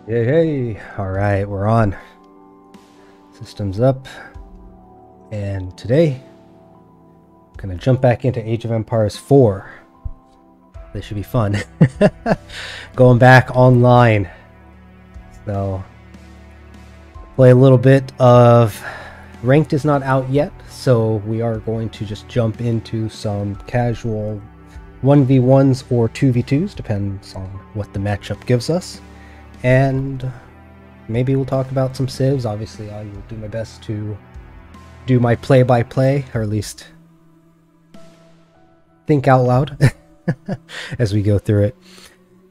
Hey, all right, we're on. Systems up. And today, I'm gonna jump back into Age of Empires 4. This should be fun. Going back online. So, play a little bit of... Ranked is not out yet, so we are going to just jump into some casual 1v1s or 2v2s, depends on what the matchup gives us. And maybe we'll talk about some civs. Obviously, I will do my best to do my play-by-play, or at least think out loud as we go through it.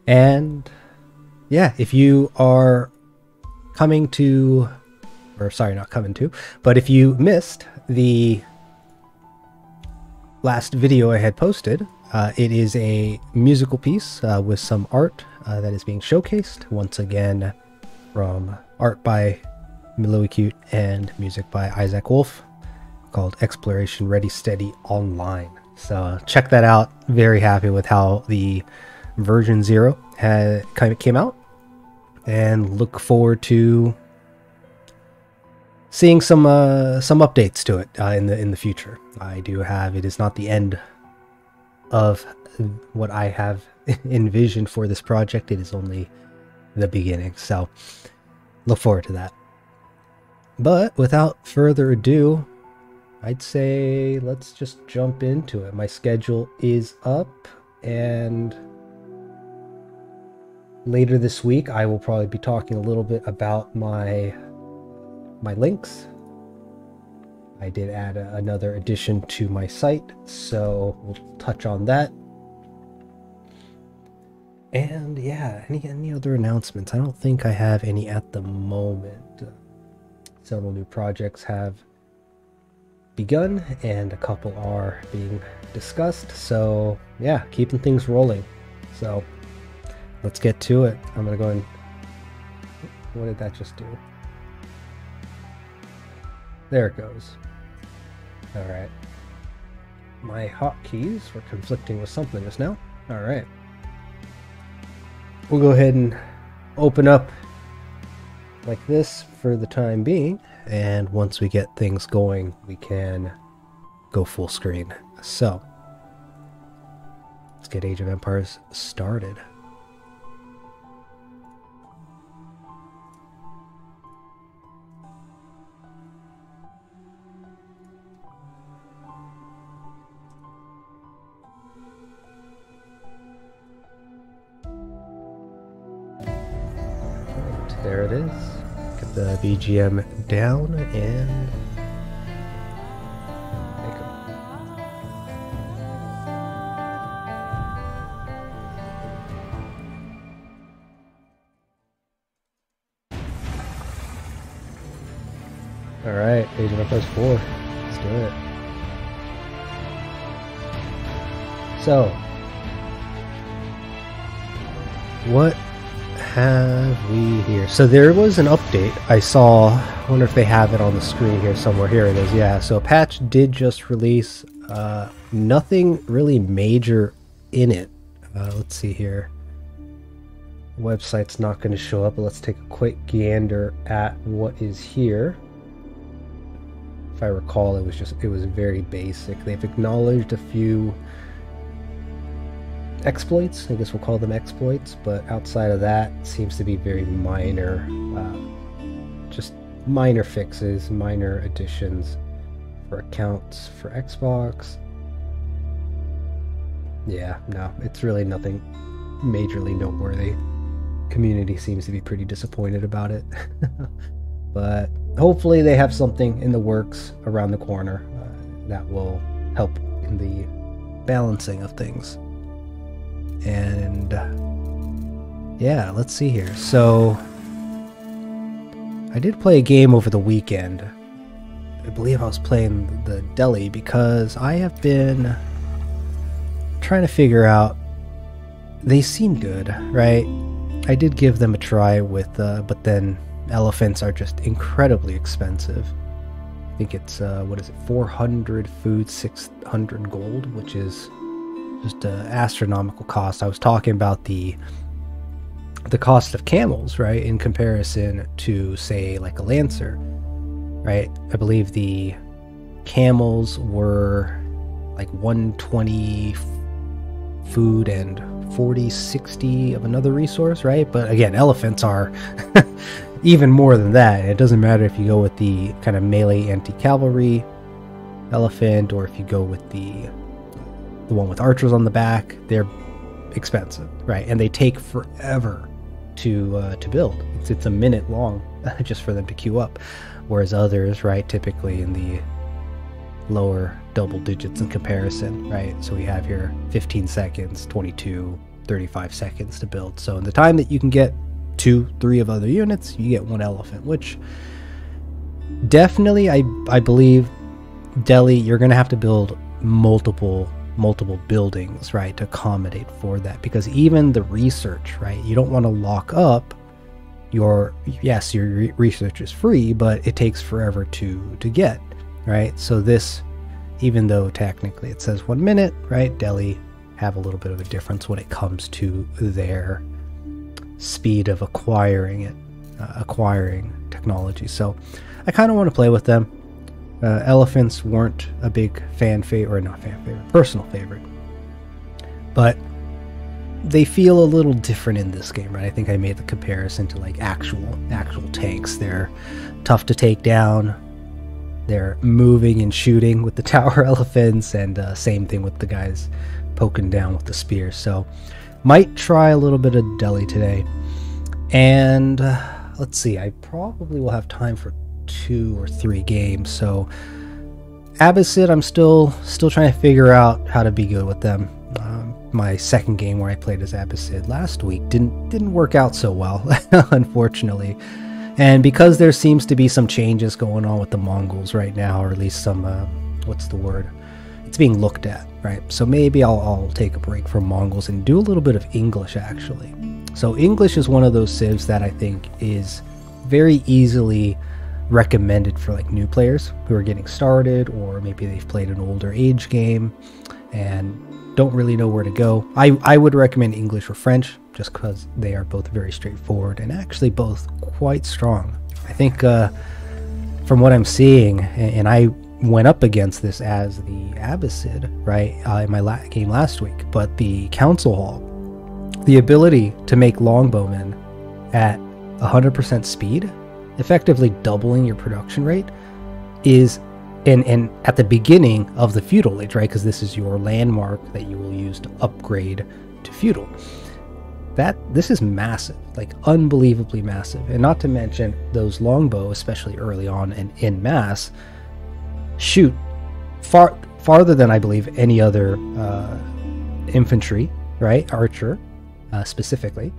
And yeah, if you are coming to, or sorry, not coming to, but if you missed the last video I had posted, it is a musical piece with some art that is being showcased once again, from art by Miloicute and music by Isaac Wolf, called Exploration Ready Steady Online. So check that out. Very happy with how the version 0 came out, and look forward to seeing some updates to it in the future. I do have, it is not the end of what I have envisioned for this project. It is only the beginning. So look forward to that. But without further ado, I'd say let's just jump into it. My schedule is up, and later this week I will probably be talking a little bit about my links. I did add another addition to my site, so we'll touch on that. And yeah, any other announcements? I don't think I have any at the moment. Several new projects have begun, and a couple are being discussed. So yeah, keeping things rolling. So let's get to it. I'm gonna go and... what did that just do? There it goes. All right. My hotkeys were conflicting with something just now. All right. We'll go ahead and open up like this for the time being, and once we get things going, we can go full screen. So let's get Age of Empires started. There it is. Get the BGM down and make them. All right, Age of Empires 4. Let's do it. So, what have we here? So there was an update I saw. I wonder if they have it on the screen here somewhere. Here it is. Yeah, so a patch did just release. Nothing really major in it. Let's see here. Website's not going to show up, but let's take a quick gander at what is here. If I recall, it was very basic. They've acknowledged a few exploits, I guess we'll call them exploits, but outside of that, it seems to be very minor, just minor fixes, minor additions for accounts for Xbox. Yeah, no, it's really nothing majorly noteworthy. Community seems to be pretty disappointed about it. But hopefully they have something in the works around the corner that will help in the balancing of things. And yeah, let's see here. So I did play a game over the weekend. I believe I was playing the Delhi because I have been trying to figure out, they seem good, right? I did give them a try with but then elephants are just incredibly expensive. I think it's what is it, 400 food, 600 gold, which is just an astronomical cost. I was talking about the cost of camels, right, in comparison to, say, like a Lancer, right? I believe the camels were like 120 food and 40-60 of another resource, right? But again, elephants are even more than that. It doesn't matter if you go with the kind of melee anti-cavalry elephant or if you go with the one with archers on the back. They're expensive, right? And they take forever to build. It's a minute long just for them to queue up, whereas others, right, typically in the lower double digits in comparison, right? So we have here 15 seconds, 22, 35 seconds to build. So in the time that you can get 2-3 of other units, you get one elephant, which definitely I believe Delhi, you're going to have to build multiple buildings, right, to accommodate for that, because even the research, right, you don't want to lock up your research is free, but it takes forever to get, right? So this, even though technically it says 1 minute, right, Delhi have a little bit of a difference when it comes to their speed of acquiring technology. So I kind of want to play with them. Elephants weren't a big personal favorite. But they feel a little different in this game, right? I think I made the comparison to like actual tanks. They're tough to take down. They're moving and shooting with the tower elephants, and same thing with the guys poking down with the spears. So might try a little bit of Delhi today. And let's see, I probably will have time for 2 or 3 games. So Abbasid, I'm still trying to figure out how to be good with them. My second game where I played as Abbasid last week didn't work out so well, unfortunately. And because there seems to be some changes going on with the Mongols right now, or at least some, what's the word? It's being looked at, right? So maybe I'll take a break from Mongols and do a little bit of English, actually. So English is one of those civs that I think is very easily recommended for like new players who are getting started, or maybe they've played an older age game and don't really know where to go. I would recommend English or French, just because they are both very straightforward and actually both quite strong. I think from what I'm seeing, and I went up against this as the Abbasid, right, in my game last week, but the Council Hall, the ability to make longbowmen at 100% speed, effectively doubling your production rate, is and at the beginning of the feudal age, right, because this is your landmark that you will use to upgrade to feudal. This is massive, like unbelievably massive. And not to mention those longbow, especially early on and in mass, shoot farther than I believe any other infantry, right, archer specifically.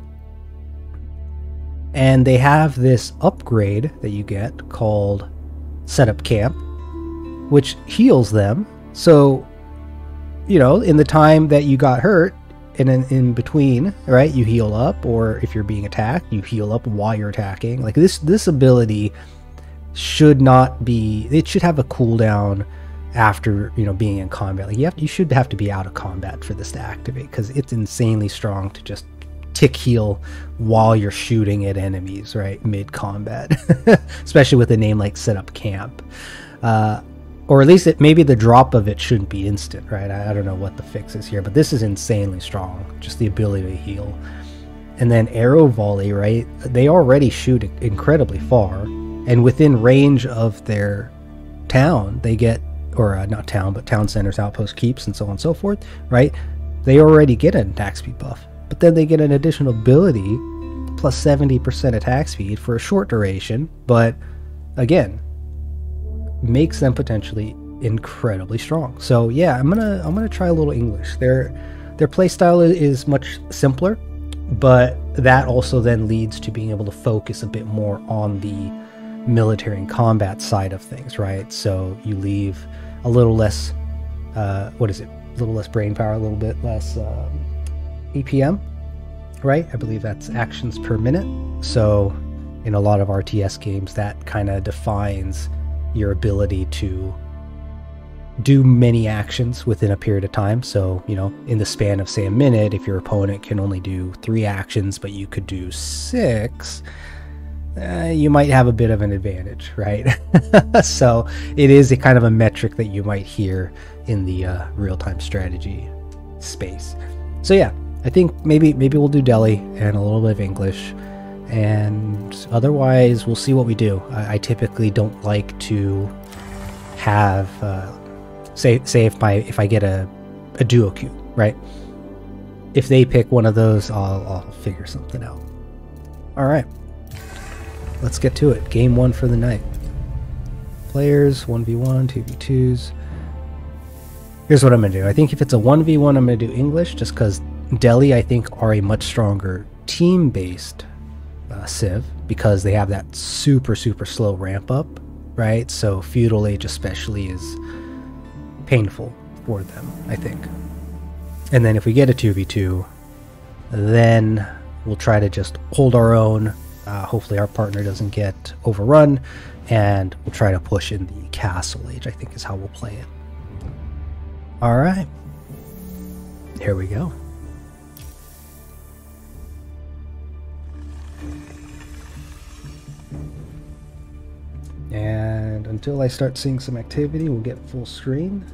And they have this upgrade that you get called Setup Camp, which heals them. So, you know, in the time that you got hurt, and in between, right, you heal up, or if you're being attacked, you heal up while you're attacking. Like this ability should not be, it should have a cooldown after, you know, being in combat. Like you should have to be out of combat for this to activate, because it's insanely strong to just tick heal while you're shooting at enemies, right, mid combat. Especially with a name like Setup Camp. Or at least maybe the drop of it shouldn't be instant, right? I don't know what the fix is here, but this is insanely strong. Just the ability to heal. And then arrow volley, right? They already shoot incredibly far, and within range of their town, they get, or not town, but town centers, outpost keeps, and so on and so forth, right? They already get an attack speed buff, but then they get an additional ability plus 70% attack speed for a short duration, but again, makes them potentially incredibly strong. So yeah, I'm gonna try a little English. Their playstyle is much simpler, but that also then leads to being able to focus a bit more on the military and combat side of things, right? So you leave a little less a little less brain power, a little bit less EPM, right? I believe that's actions per minute. So in a lot of RTS games, that kind of defines your ability to do many actions within a period of time. So, you know, in the span of say a minute, if your opponent can only do 3 actions, but you could do 6, you might have a bit of an advantage, right? So it is a kind of a metric that you might hear in the real-time strategy space. So yeah, I think maybe we'll do Delhi and a little bit of English, and otherwise we'll see what we do. I typically don't like to have say if I get a duo queue, right? If they pick one of those, I'll figure something out. All right, let's get to it. Game 1 for the night. Players 1v1, 2v2s. Here's what I'm gonna do. I think if it's a 1v1, I'm gonna do English, just because Delhi, I think, are a much stronger team-based civ, because they have that super slow ramp up, right? So feudal age especially is painful for them, I think. And then if we get a 2v2, then we'll try to just hold our own. Hopefully our partner doesn't get overrun, and we'll try to push in the castle age, I think is how we'll play it. All right, here we go. And until I start seeing some activity, we'll get full screen.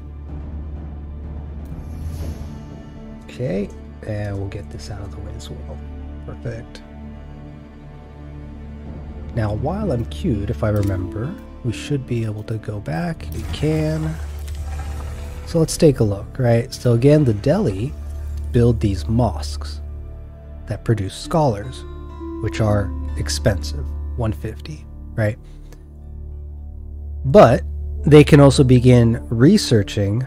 Okay, And we'll get this out of the way as well. Perfect. Now, while I'm queued, if I remember, we should be able to go back. We can. So let's take a look, right? So again, the Delhi build these mosques that produce scholars, which are expensive, 150, right? But they can also begin researching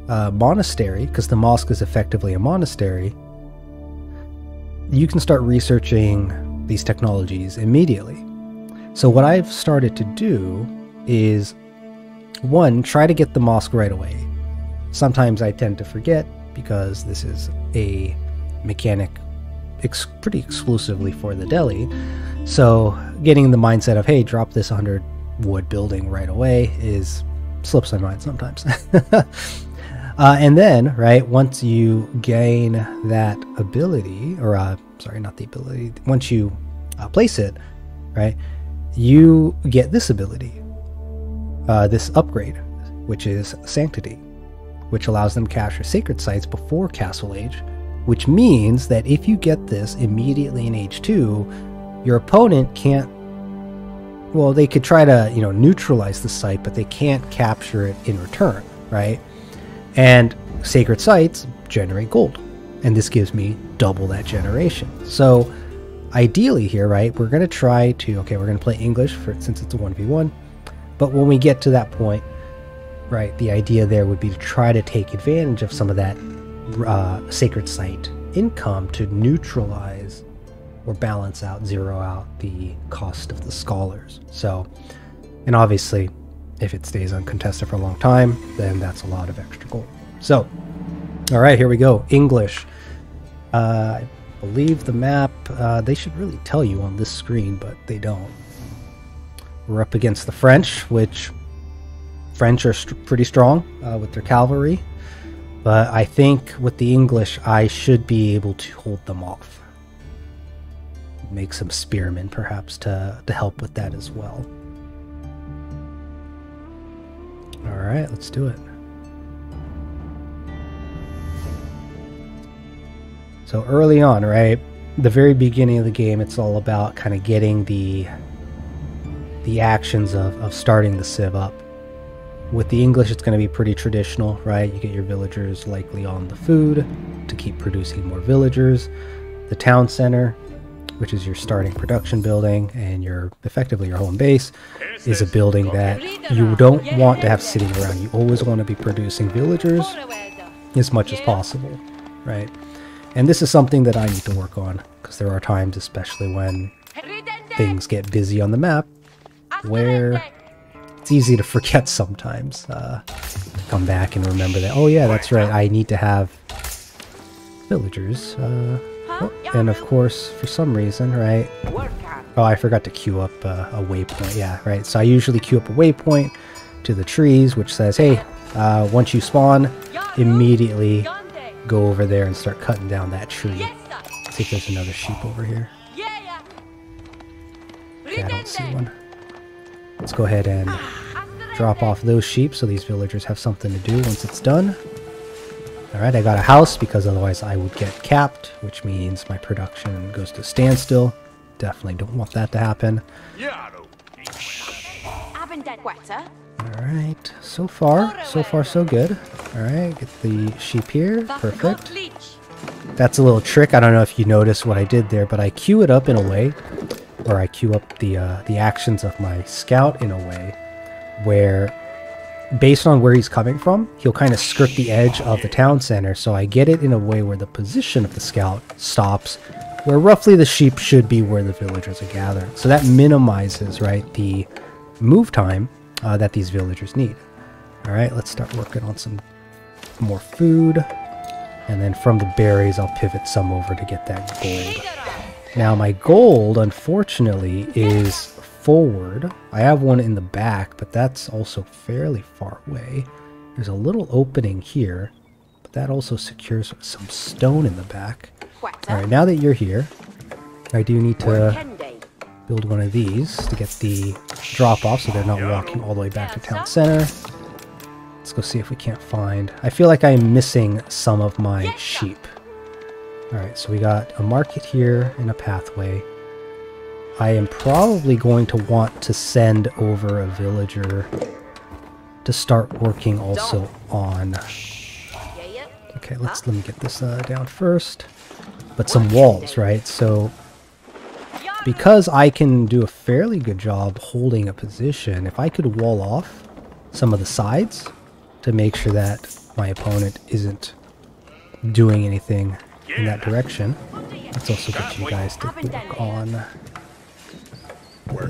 monastery, because the mosque is effectively a monastery. You can start researching these technologies immediately. So what I've started to do is, one, try to get the mosque right away. Sometimes I tend to forget because this is a mechanic pretty exclusively for the Delhi. So getting the mindset of, hey, drop this 100 wood building right away slips my mind sometimes. And then, right, once you gain that ability, or sorry, not the ability, once you place it, right, you get this ability, this upgrade, which is Sanctity, which allows them to capture sacred sites before Castle Age, which means that if you get this immediately in Age 2, your opponent can't, well, they could try to, neutralize the site, but they can't capture it in return, right? And sacred sites generate gold, and this gives me double that generation. So ideally here, right, we're going to try to, okay, we're going to play English since it's a 1v1, but when we get to that point, right, the idea there would be to try to take advantage of some of that sacred site income to neutralize or balance out, zero out the cost of the scholars. So, and obviously, if it stays uncontested for a long time, then that's a lot of extra gold. So, all right, here we go. English. I believe the map, they should really tell you on this screen, but they don't. We're up against the French, which French are pretty strong with their cavalry. But I think with the English, I should be able to hold them off. Make some spearmen, perhaps, to help with that as well. Alright, let's do it. So early on, right, the very beginning of the game, it's all about kind of getting the actions of starting the civ up. With the English, it's going to be pretty traditional, right? You get your villagers likely on the food to keep producing more villagers. The town center, which is your starting production building and effectively your home base, is a building that you don't want to have sitting around. You always want to be producing villagers as much as possible, right? And this is something that I need to work on, because there are times, especially when things get busy on the map, where it's easy to forget sometimes, to come back and remember that, oh yeah, that's right, I need to have villagers. And of course, for some reason, right, oh, I forgot to queue up a waypoint, yeah, right, so I usually queue up a waypoint to the trees, which says, hey, once you spawn, immediately go over there and start cutting down that tree. Let's see if there's another sheep over here. Okay, I don't see one. Let's go ahead and drop off those sheep so these villagers have something to do once it's done. Alright, I got a house because otherwise I would get capped, which means my production goes to standstill. Definitely don't want that to happen. Alright, so far so good. Alright, get the sheep here. Perfect. That's a little trick. I don't know if you noticed what I did there, but I queue it up in a way, or I queue up the actions of my scout in a way where, based on where he's coming from, he'll kind of skirt the edge of the town center, so I get it in a way where the position of the scout stops, where roughly the sheep should be where the villagers are gathering. So that minimizes, right, the move time that these villagers need. Alright, let's start working on some more food, and then from the berries I'll pivot some over to get that gold. Now my gold, unfortunately, is forward. I have one in the back, but that's also fairly far away. There's a little opening here, but that also secures some stone in the back. Alright, now that you're here, I do need to build one of these to get the drop off so they're not walking all the way back to town center. Let's go see if we can't find... I feel like I'm missing some of my sheep. Alright, so we got a market here and a pathway. I am probably going to want to send over a villager to start working also on... Okay, let me get this down first. But some walls, right? So, because I can do a fairly good job holding a position, if I could wall off some of the sides to make sure that my opponent isn't doing anything in that direction. Let's also get you guys to work on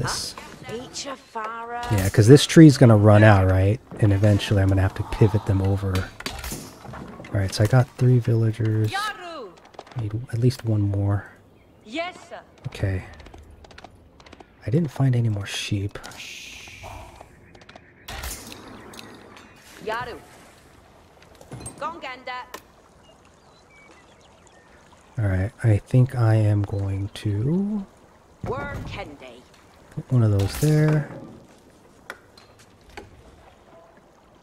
this. Yeah, because this tree's going to run out, right? And eventually I'm going to have to pivot them over. Alright, so I got 3 villagers. Need at least one more. Yes, sir. Okay. I didn't find any more sheep. Yaru. Gonganda. Alright, I think I am going to Word Kendi. put one of those there.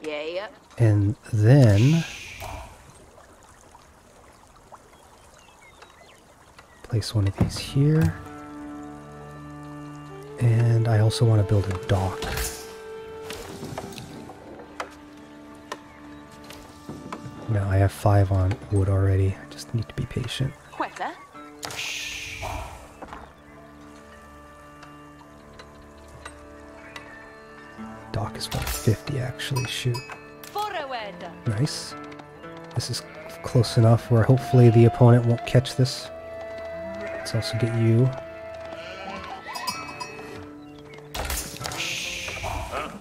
Yeah. And then place one of these here. And I also want to build a dock. No, I have 5 on wood already. I just need to be patient. Quetta. Dock is 150 actually, shoot. Forward. Nice. This is close enough where hopefully the opponent won't catch this. Let's also get you.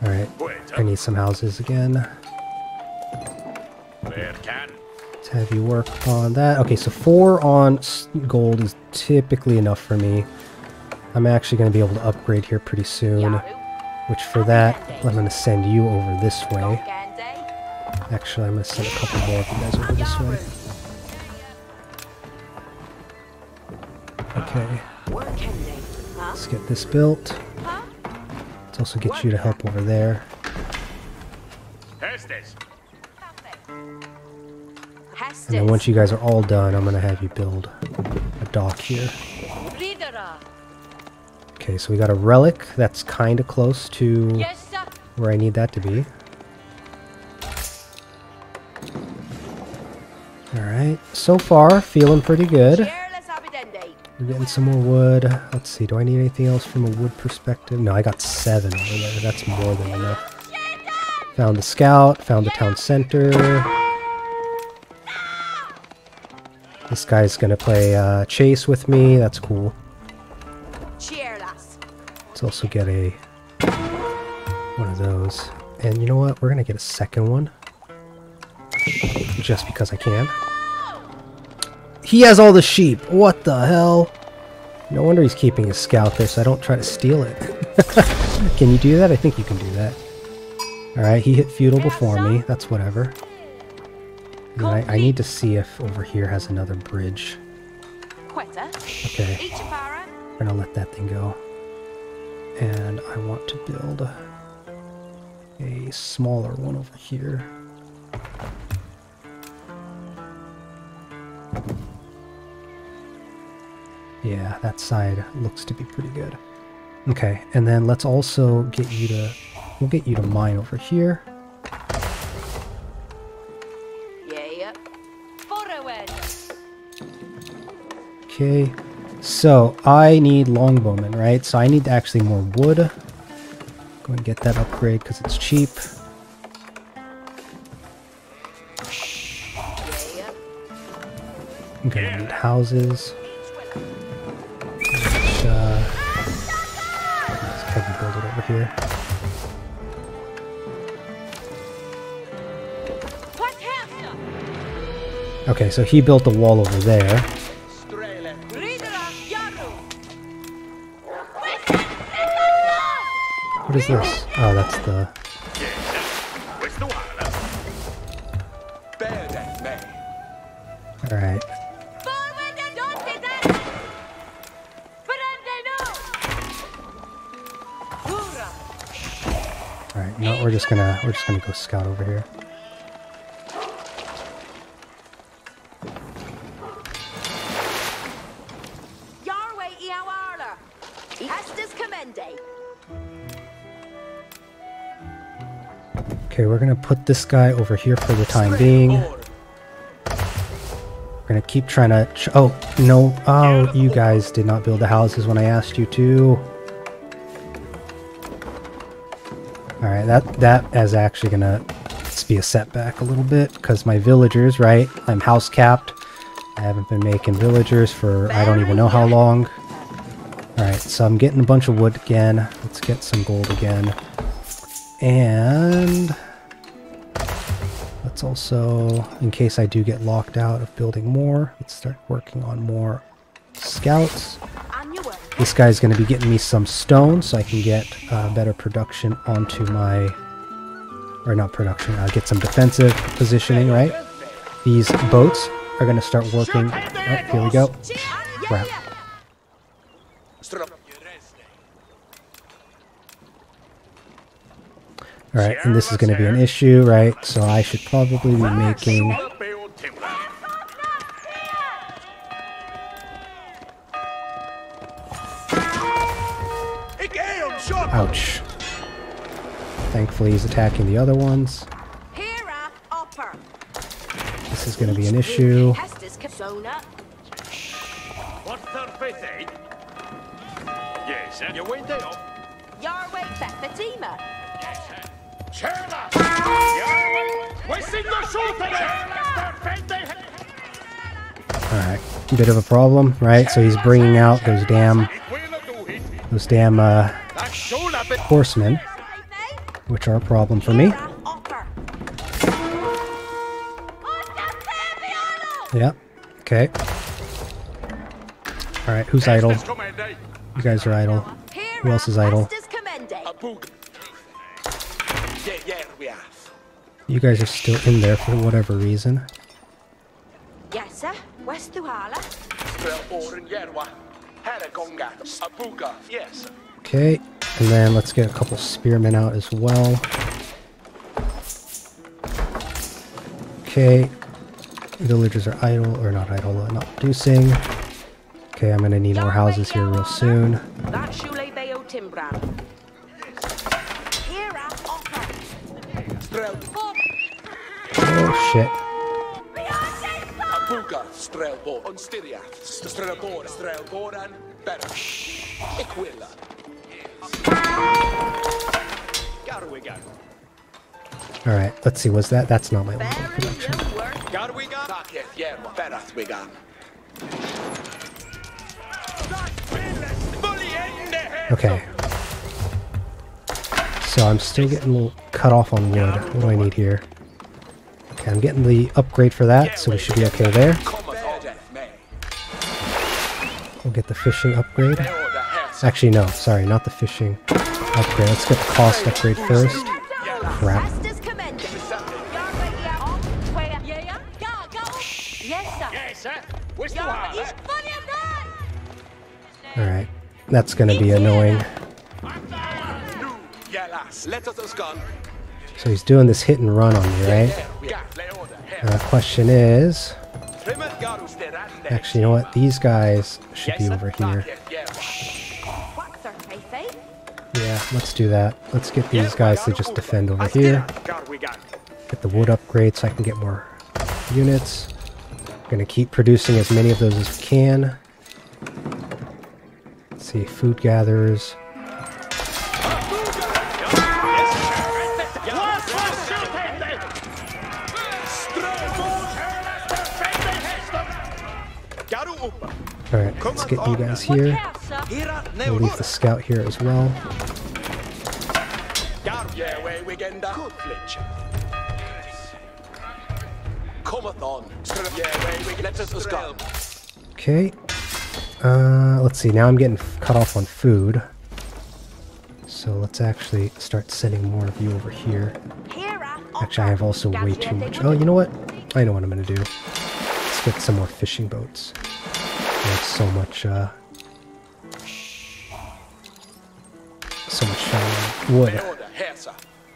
Alright, I need some houses again. Let's have you work on that. Okay, so 4 on gold is typically enough for me. I'm actually going to be able to upgrade here pretty soon. Which for that, I'm going to send you over this way. Actually, I'm going to send a couple more of you guys over this way. Okay. Let's get this built. Let's also get you to help over there. And then once you guys are all done, I'm going to have you build a dock here. Okay, so we got a relic that's kind of close to where I need that to be. Alright, so far, feeling pretty good. We're getting some more wood. Let's see, do I need anything else from a wood perspective? No, I got 7 over there. That's more than enough. Found the scout, found the town center. This guy's gonna play chase with me. That's cool. Let's also get one of those. And you know what? We're gonna get a second one. Just because I can. He has all the sheep. What the hell? No wonder he's keeping his scout there so I don't try to steal it. Can you do that? I think you can do that. Alright, he hit feudal before me. That's whatever. And I need to see if over here has another bridge. Okay. We're gonna let that thing go. And I want to build a smaller one over here. Yeah, that side looks to be pretty good. Okay, and then let's also get you to... We'll get you to mine over here. Yeah. Forward. Okay, so I need longbowmen, right? So I need actually more wood. Go and get that upgrade because it's cheap. I'm gonna need houses. Let's have you build it over here. Okay, so he built the wall over there. What is this? Oh, that's the... Alright. Alright, no, we're just gonna go scout over here. Estes commende. Okay, we're gonna put this guy over here for the time being. We're gonna keep trying to... oh, no. Oh, you guys did not build the houses when I asked you to. Alright, that is actually gonna be a setback a little bit, because my villagers, right? I'm house capped. I haven't been making villagers for I don't even know how long. Alright, so I'm getting a bunch of wood again. Let's get some gold again. And let's also, in case I do get locked out of building more, let's start working on more scouts. This guy's going to be getting me some stone so I can get better production onto my, or not production, get some defensive positioning, right? These boats are going to start working. Oh, here we go. Crap. Alright, and this is going to be an issue, right? So I should probably be making... ouch. Thankfully he's attacking the other ones. This is going to be an issue. Alright, bit of a problem, right? So he's bringing out those damn horsemen, which are a problem for me. Yep. Okay. Alright, who's idle? You guys are idle. Who else is idle? You guys are still in there for whatever reason. Yes, sir. Okay, and then let's get a couple spearmen out as well. Okay, villagers are idle, or not idle, not producing. Okay, I'm gonna need more houses here real soon. Oh shit. Alright, let's see, was that's not my level of production. Okay. So I'm still getting a little cut off on wood. What do I need here? Okay, I'm getting the upgrade for that, so we should be okay there. We'll get the fishing upgrade. Actually, no, sorry, not the fishing upgrade. Let's get the cost upgrade first. Crap. Alright, that's gonna be annoying. So he's doing this hit and run on me, right? The question is... actually, you know what? These guys should be over here. Yeah, let's do that. Let's get these guys to just defend over here. Get the wood upgrade so I can get more units. Gonna keep producing as many of those as we can. Let's see, food gatherers. Alright, let's get you guys here. We'll leave the scout here as well. Okay. Let's see, now I'm getting cut off on food. So let's actually start sending more of you over here. Actually, I have also way too much. Oh, you know what? I know what I'm going to do. Let's get some more fishing boats. There's so much wood.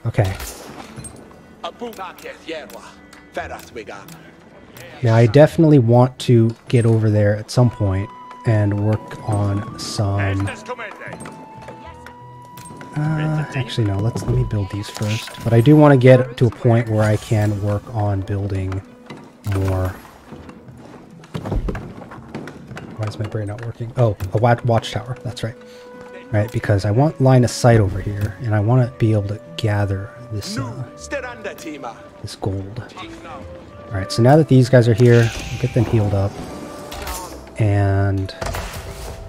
Okay. Now I definitely want to get over there at some point and work on some Actually, no. Let me build these first. But I do want to get to a point where I can work on building more. Why is my brain not working? Oh, a watchtower. That's right. Right, because I want line of sight over here, and I want to be able to gather this this gold. All right, so now that these guys are here, we'll get them healed up, and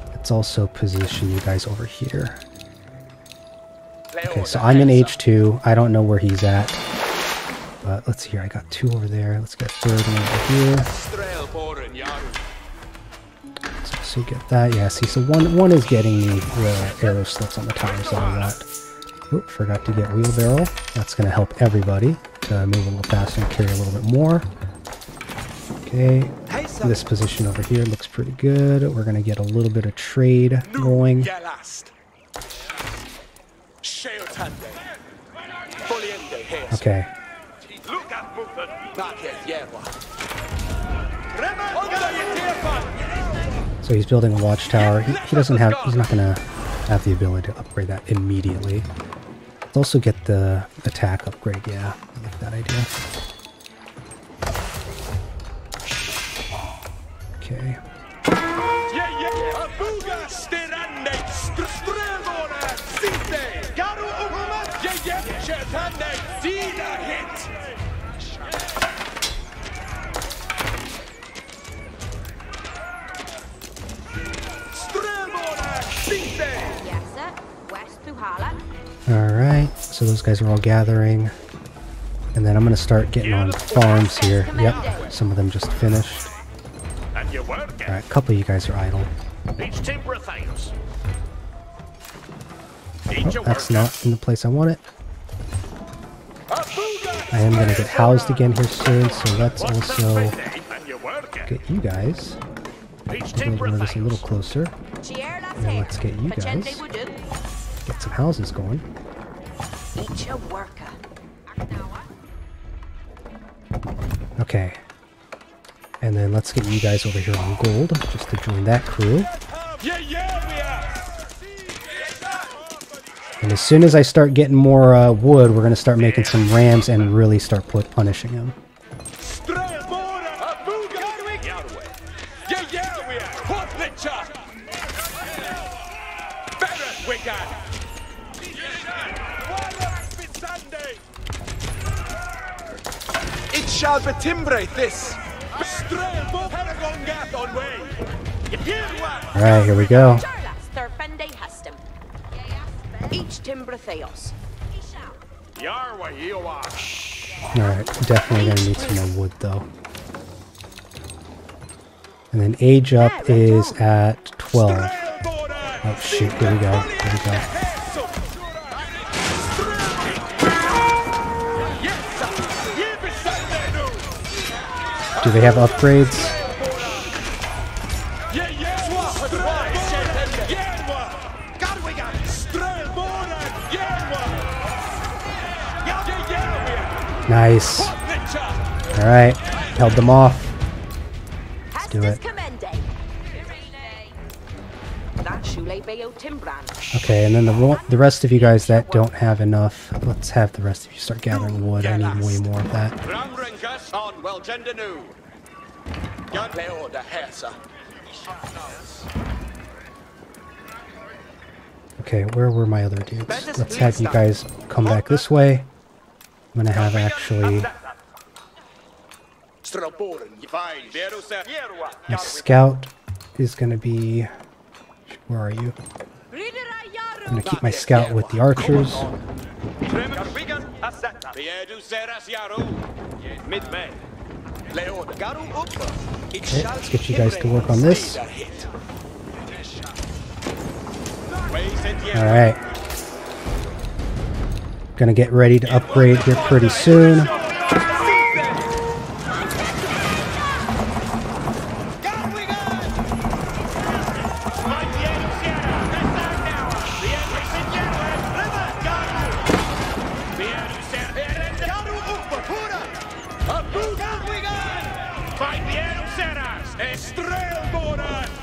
let's also position you guys over here. Okay, so I'm in H2. I don't know where he's at, but let's see here. I got 2 over there. Let's get a 3rd one over here. So get that. Yeah, see, so one is getting me the arrow slits on the tires that I want. Oop, forgot to get wheelbarrow. That's going to help everybody to move a little faster and carry a little bit more. Okay, this position over here looks pretty good. We're going to get a little bit of trade going. Okay. So he's building a watchtower. He doesn't have, he's not going to have the ability to upgrade that immediately. Let's also get the attack upgrade. Yeah, I like that idea. Okay. Alright, so those guys are all gathering. And then I'm going to start getting on farms here. Yep, some of them just finished. Alright, a couple of you guys are idle. Oh, that's not in the place I want it. I am going to get housed again here soon, so let's also get you guys. Build one of this a little closer. And then let's get you guys. Get some houses going. Okay. And then let's get you guys over here on gold, just to join that crew. And as soon as I start getting more wood, we're going to start making some rams and really start punishing them. It shall be timbre this. Alright, here we go. Alright, definitely gonna need some more wood though. And then age up is at 12. Oh shoot, here we go. Here we go. Do they have upgrades? Nice. Alright, held them off. Let's do it. Okay, and then the rest of you guys that don't have enough, let's have the rest of you start gathering wood. I need way more of that. Okay, where were my other dudes? Let's have you guys come back this way. I'm gonna have actually... My scout is gonna be... Where are you? I'm gonna keep my scout with the archers. Okay, let's get you guys to work on this. Alright. Gonna get ready to upgrade here pretty soon.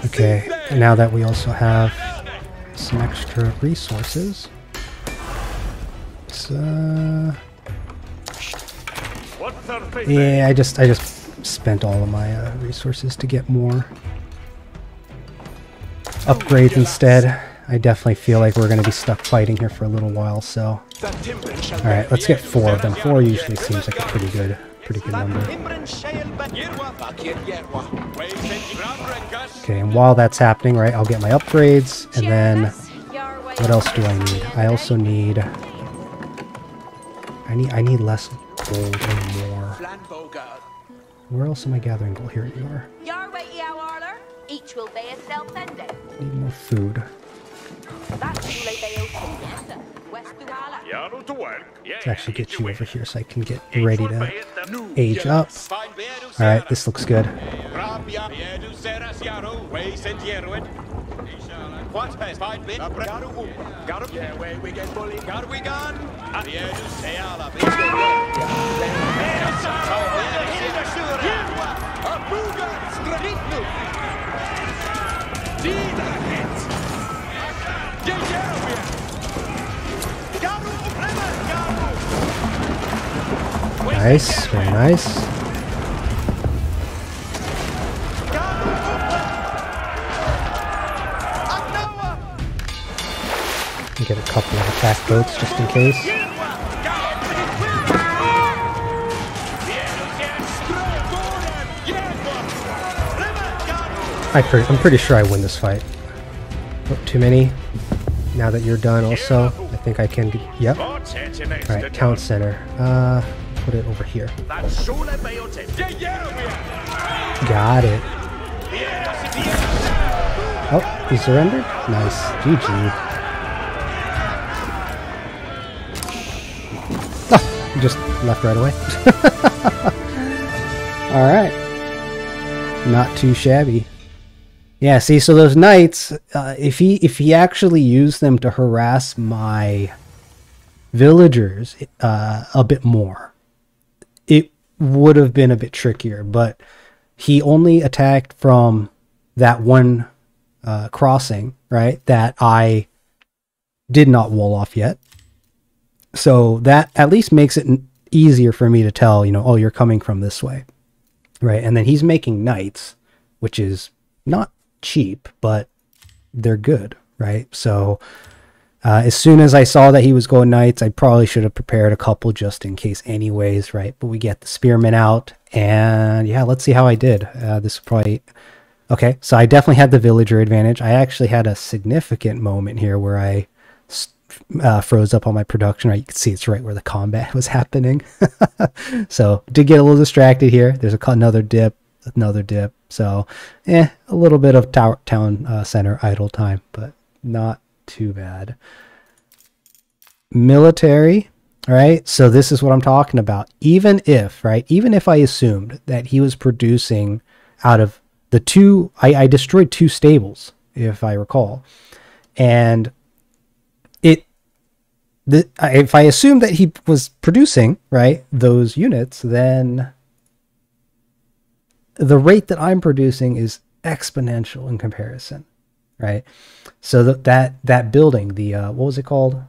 Okay, now that we also have some some extra resources. So, yeah, I just spent all of my resources to get more upgrades instead. I definitely feel like we're going to be stuck fighting here for a little while, so... Alright, let's get 4 of them. 4 usually seems like a pretty good number. Okay, and while that's happening, right, I'll get my upgrades, and then... What else do I need? I also need... I need less gold and more. Where else am I gathering gold? Here you are. Each will be a self-ending. Need more food. Let's actually get you over here so I can get ready to age up. Alright, this looks good. Nice, very nice. Get a couple of attack boats just in case. I'm pretty sure I win this fight. Oh, too many. Now that you're done also, I think I can... Yep. Alright, town center. Put it over here. Got it. Oh, he surrendered? Nice. GG. Oh, he just left right away. Alright. Not too shabby. Yeah, see, so those knights, if he actually used them to harass my villagers a bit more, it would have been a bit trickier, but he only attacked from that one crossing, right, that I did not wall off yet. So that at least makes it easier for me to tell, you know, oh, you're coming from this way, right? And then he's making knights, which is not cheap, but they're good, right? So as soon as I saw that he was going knights, I probably should have prepared a couple just in case anyways, right? But we get the spearmen out, and yeah, let's see how I did. This is probably... Okay, so I definitely had the villager advantage. I actually had a significant moment here where I froze up on my production, right? You can see it's right where the combat was happening. So did get a little distracted here. There's another dip. So a little bit of town center idle time, but not too bad. Military, right? So this is what I'm talking about. Even if I assumed that he was producing out of the two, I destroyed 2 stables, if I recall, and if I assumed that he was producing, right, those units, then the rate that I'm producing is exponential in comparison, right? So that building, the what was it called?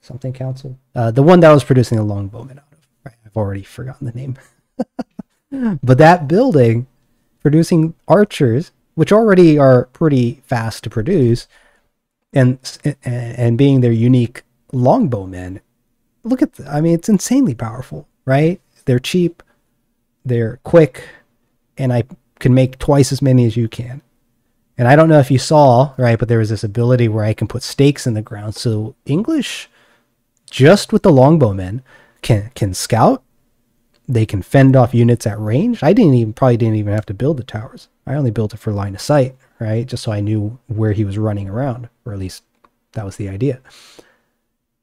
Something Council? The one that I was producing the longbowmen out of. Right, I've already forgotten the name. But that building producing archers, which already are pretty fast to produce, and being their unique longbowmen, look at I mean, it's insanely powerful, right? They're cheap, they're quick, and I can make twice as many as you can. And I don't know if you saw, right, but there was this ability where I can put stakes in the ground. So English, just with the longbowmen, can scout. They can fend off units at range. I probably didn't even have to build the towers. I only built it for line of sight, right? Just so I knew where he was running around, or at least that was the idea.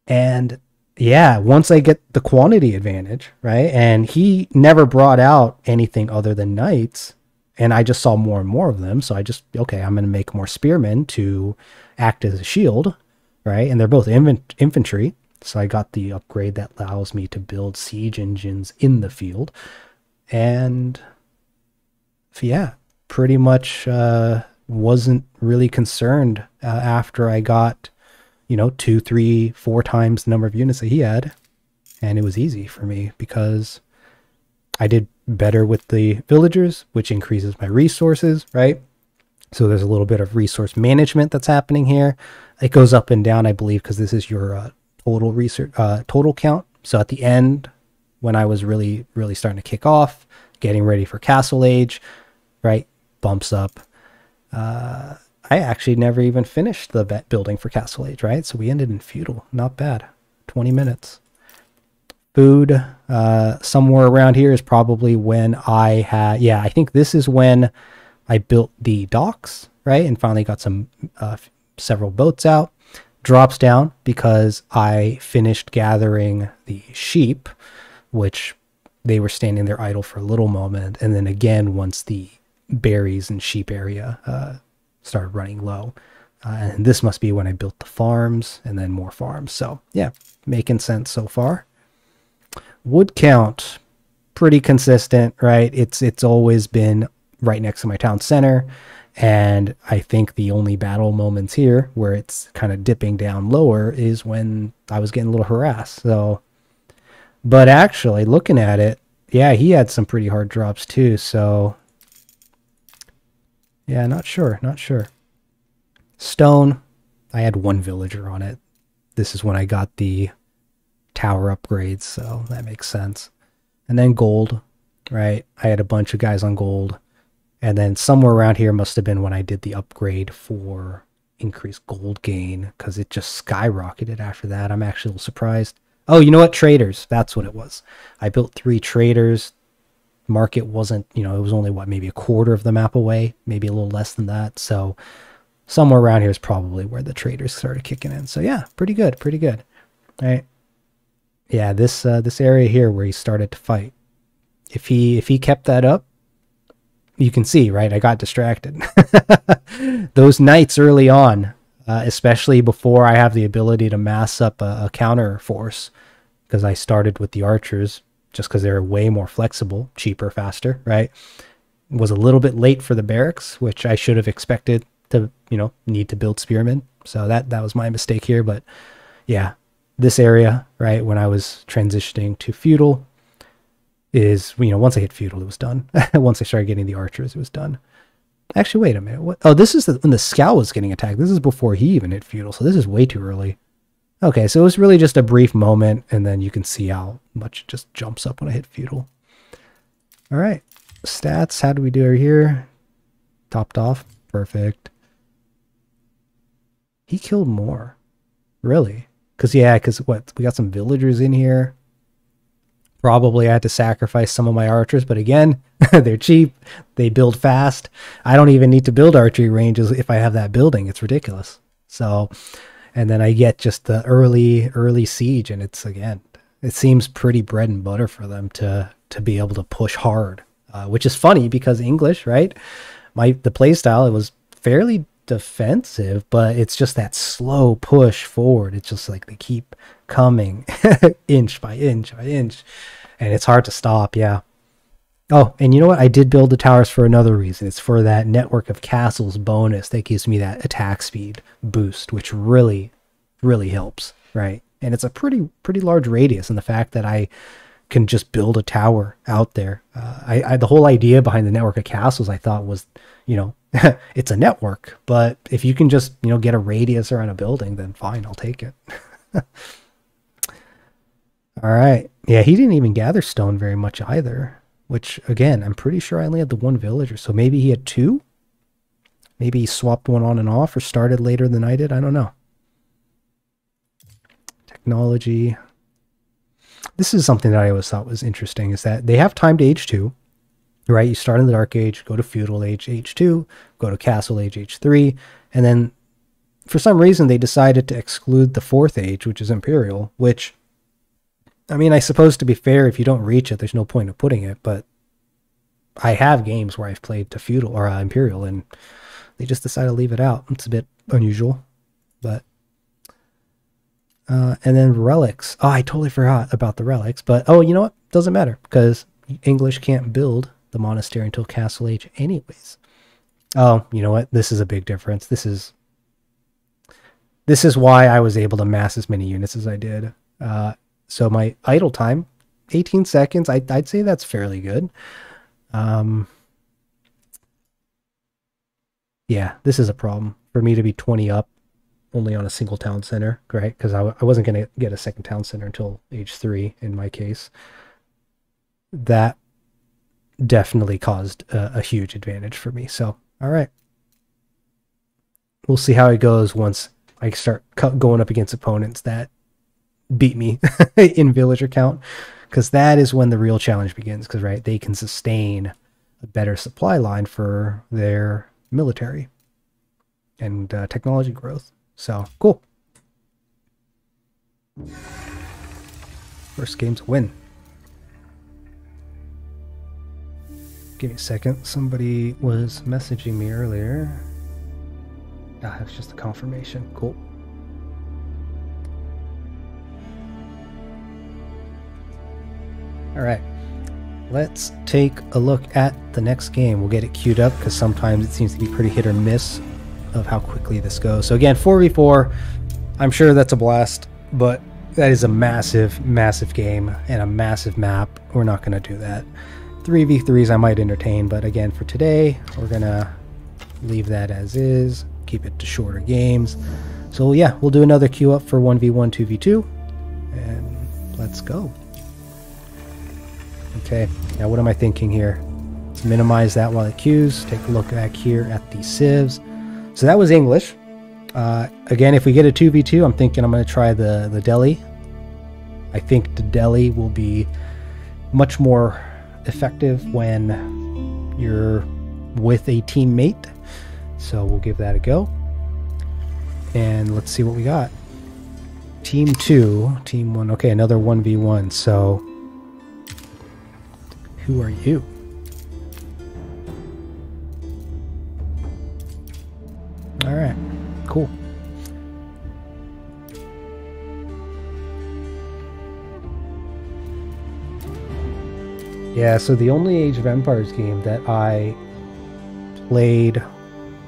And yeah, once I get the quantity advantage, right? And he never brought out anything other than knights, and I just saw more and more of them. So I just, okay, I'm going to make more spearmen to act as a shield, right? And they're both infantry. So I got the upgrade that allows me to build siege engines in the field. And yeah, pretty much wasn't really concerned after I got, 2, 3, 4 times the number of units that he had. And it was easy for me because I did better with the villagers, which increases my resources, right? So there's a little bit of resource management that's happening here. It goes up and down, I believe, because this is your total count. So at the end, when I was really, really starting to kick off, getting ready for Castle Age, right, bumps up. I actually never even finished the building for Castle Age, right? So we ended in feudal. Not bad. 20 minutes. Food, somewhere around here is probably when I had, yeah, I think this is when I built the docks, right? And finally got some, several boats out. Drops down because I finished gathering the sheep, which they were standing there idle for a little moment. And then again, once the berries and sheep area started running low. And this must be when I built the farms and then more farms. So yeah, making sense so far. Wood count, pretty consistent, right? It's always been right next to my town center. And I think the only battle moments here where it's kind of dipping down lower is when I was getting a little harassed. So, but actually looking at it, yeah, he had some pretty hard drops too. So yeah, not sure. Stone, I had 1 villager on it. This is when I got the tower upgrades, so that makes sense. And then gold, right? I had a bunch of guys on gold. And then somewhere around here must have been when I did the upgrade for increased gold gain, because it just skyrocketed after that. I'm actually a little surprised. Oh, you know what? Traders. That's what it was. I built 3 traders. Market wasn't, it was only, maybe a quarter of the map away, maybe a little less than that. So somewhere around here is probably where the traders started kicking in. So yeah, pretty good. All right. Yeah, this area here where he started to fight. If he kept that up, you can see, right? I got distracted. Those knights early on, especially before I have the ability to mass up a counter force, because I started with the archers just because they're way more flexible, cheaper, faster, right? Was a little bit late for the barracks, which I should have expected to, need to build spearmen. So that was my mistake here. But yeah, this area, right, when I was transitioning to feudal is, once I hit feudal, it was done. Once I started getting the archers, it was done. Actually, wait a minute. What? Oh, this is when the scout was getting attacked. This is before he even hit feudal, so this is way too early. Okay, so it was really just a brief moment, and then you can see how much it just jumps up when I hit feudal. All right, stats. How do we do here? Topped off. Perfect. He killed more. Really? Because what? We got some villagers in here. Probably I had to sacrifice some of my archers, but again, they're cheap. They build fast. I don't even need to build archery ranges if I have that building. It's ridiculous. So, and then I get just the early siege, and it's, again, it seems pretty bread and butter for them to be able to push hard, which is funny because English, right? The play style, it was fairly defensive, but it's just that slow push forward. It's just like they keep coming inch by inch by inch, and it's hard to stop. Yeah. Oh, and you know what? I did build the towers for another reason. It's for that network of castles bonus that gives me that attack speed boost, which really helps, right? And it's a pretty large radius, and the fact that I can just build a tower out there. The whole idea behind the network of castles, I thought, was, it's a network, but if you can just, get a radius around a building, then fine, I'll take it. All right. Yeah, he didn't even gather stone very much either, which, again, I'm pretty sure I only had the 1 villager, so maybe he had 2? Maybe he swapped one on and off or started later than I did. I don't know. Technology. This is something that I always thought was interesting, is that they have timed age 2, right? You start in the Dark Age, go to Feudal Age, Age 2, go to Castle Age, Age 3, and then for some reason they decided to exclude the 4th Age, which is Imperial, which, I mean, I suppose to be fair, if you don't reach it, there's no point of putting it, but I have games where I've played to Feudal or Imperial, and they just decided to leave it out. It's a bit unusual, but... and then relics. Oh, I totally forgot about the relics, but oh, you know what? Doesn't matter, because English can't build the monastery until Castle Age anyways. Oh, you know what? This is a big difference. This is why I was able to mass as many units as I did. So my idle time, 18 seconds. I'd say that's fairly good. Yeah, this is a problem for me to be 20 up only on a single town center, right? Because I wasn't going to get a second town center until age 3 in my case. That definitely caused a huge advantage for me. So, all right. We'll see how it goes once I start going up against opponents that beat me in villager count. Because that is when the real challenge begins. Because, right, they can sustain a better supply line for their military and technology growth. So, cool. First game's a win. Give me a second. Somebody was messaging me earlier. Ah, it's just a confirmation. Cool. Alright. Let's take a look at the next game. We'll get it queued up because sometimes it seems to be pretty hit or miss of how quickly this goes. So again, 4v4, I'm sure that's a blast, but that is a massive, massive game and a massive map. We're not going to do that. 3v3s I might entertain, but again, for today, we're going to leave that as is, keep it to shorter games. So yeah, we'll do another queue up for 1v1, 2v2, and let's go. Okay, now what am I thinking here? Let's minimize that while it queues. Take a look back here at the civs. So that was English. Again, if we get a 2v2, I'm thinking I'm going to try the Delhi. I think the Delhi will be much more effective when you're with a teammate. So we'll give that a go. And let's see what we got. Team 2, Team 1. Okay, another 1v1. So who are you? All right, cool. Yeah, so the only Age of Empires game that I played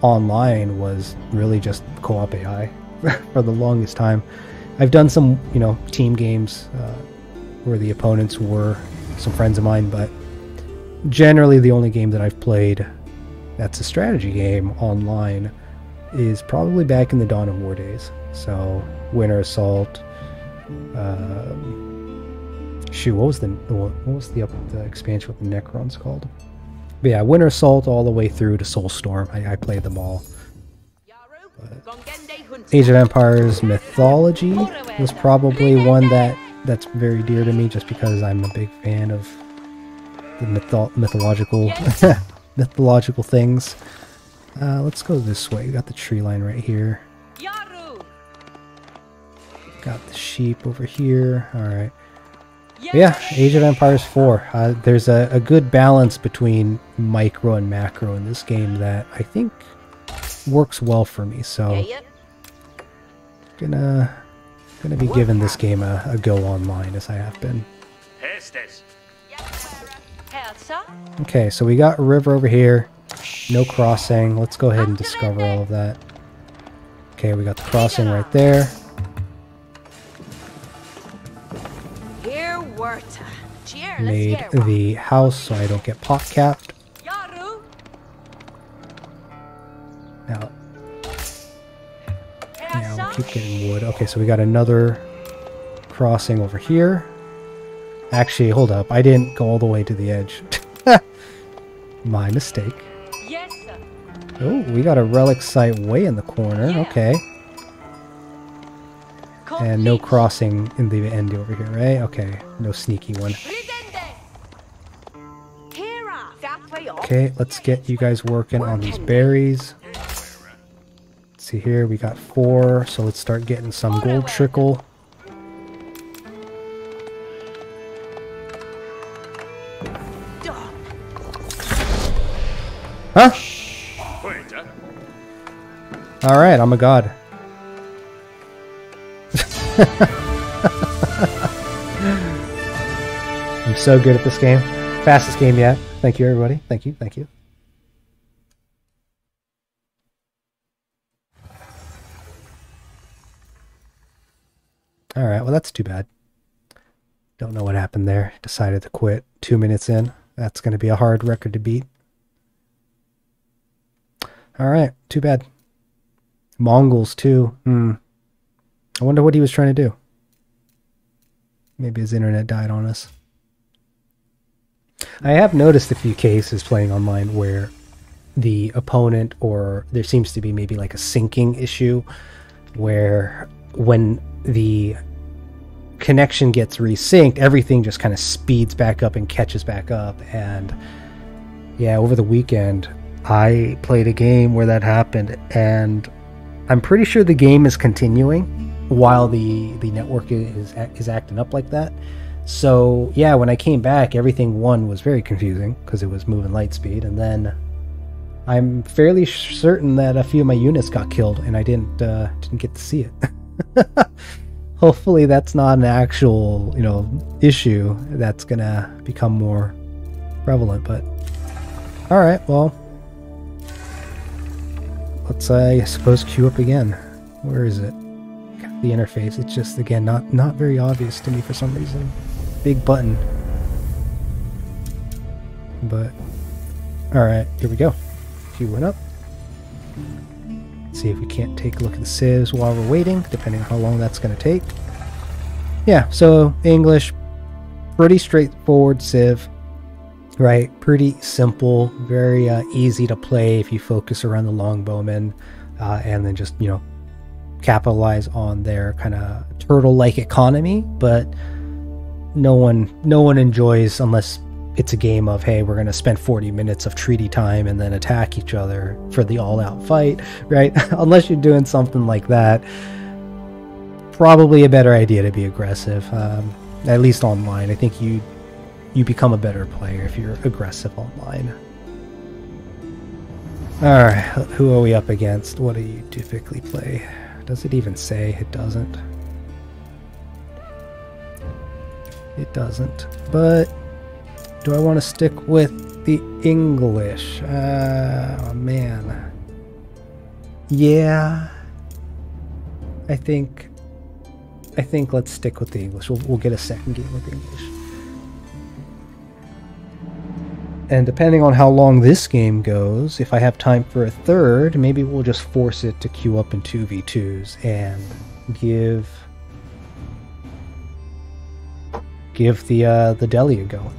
online was really just co-op AI for the longest time. I've done some, team games where the opponents were some friends of mine, but generally the only game that I've played that's a strategy game online is probably back in the Dawn of War days. So Winter Assault. Shoot, what was the expansion with the Necrons called? But yeah, Winter Assault all the way through to Soulstorm. I played them all. But Age of Empires Mythology was probably one that's very dear to me, just because I'm a big fan of the mythological mythological things. Let's go this way. We got the tree line right here. Got the sheep over here. All right. Yeah, Age of Empires 4. There's a good balance between micro and macro in this game that I think works well for me. So gonna be giving this game a go online, as I have been. Okay, so we got a river over here. No crossing. Let's go ahead and discover all of that. Okay, we got the crossing right there. Made the house so I don't get pot capped. Now, yeah, we'll keep getting wood. Okay, so we got another crossing over here. Actually, hold up. I didn't go all the way to the edge. My mistake. Oh, we got a relic site way in the corner. Okay. And no crossing in the end over here, right? Okay, no sneaky one. Okay, let's get you guys working on these berries. Let's see here, we got 4, so let's start getting some gold trickle. Huh? Alright, I'm a god. I'm so good at this game. Fastest game yet. Thank you, everybody. Thank you. Alright, well that's too bad. Don't know what happened there. Decided to quit 2 minutes in. That's going to be a hard record to beat. Alright, too bad. Mongols too. I wonder what he was trying to do. Maybe his internet died on us. I have noticed a few cases playing online where the opponent, or there seems to be maybe like a syncing issue, where when the connection gets resynced, everything just kind of speeds back up and catches back up. And yeah, over the weekend I played a game where that happened, and I'm pretty sure the game is continuing while the network is acting up like that. So yeah, when I came back, everything was very confusing because it was moving light speed, and then I'm fairly certain that a few of my units got killed and I didn't get to see it. Hopefully that's not an actual, issue that's gonna become more prevalent. But all right, well, let's I suppose queue up again. Where is it? The interface. It's just, again, not very obvious to me for some reason. Big button. But alright, here we go. Queuing up. Let's see if we can't take a look at the civs while we're waiting, depending on how long that's going to take. Yeah, so English, pretty straightforward civ, right? Pretty simple, very easy to play if you focus around the longbowmen, and then just, capitalize on their kind of turtle-like economy. But no one enjoys, unless it's a game of, hey, we're going to spend 40 minutes of treaty time and then attack each other for the all-out fight, right? Unless you're doing something like that, probably a better idea to be aggressive, at least online. I think you become a better player if you're aggressive online. Alright, who are we up against? What do you typically play? Does it even say? It doesn't. It doesn't. But do I want to stick with the English? Oh man. Yeah. I think let's stick with the English. We'll get a second game with the English. And depending on how long this game goes, if I have time for a third, maybe we'll just force it to queue up in 2v2s and give the Delhi a go.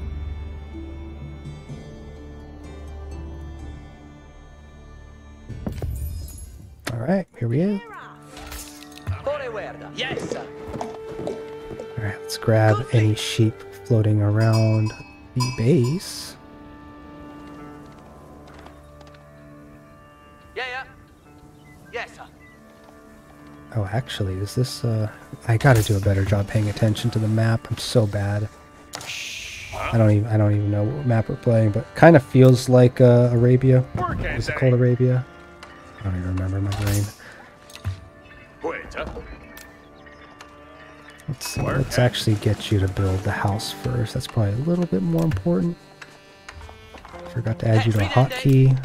All right, here we are. Yes. All right, let's grab any sheep floating around the base. Yes, sir. Oh, actually, is this, I gotta do a better job paying attention to the map. I'm so bad. I don't even know what map we're playing, but kind of feels like, Arabia. Is it called Arabia? I don't even remember my brain. Let's see, let's actually get you to build the house first. That's probably a little bit more important. Forgot to add you to a hotkey.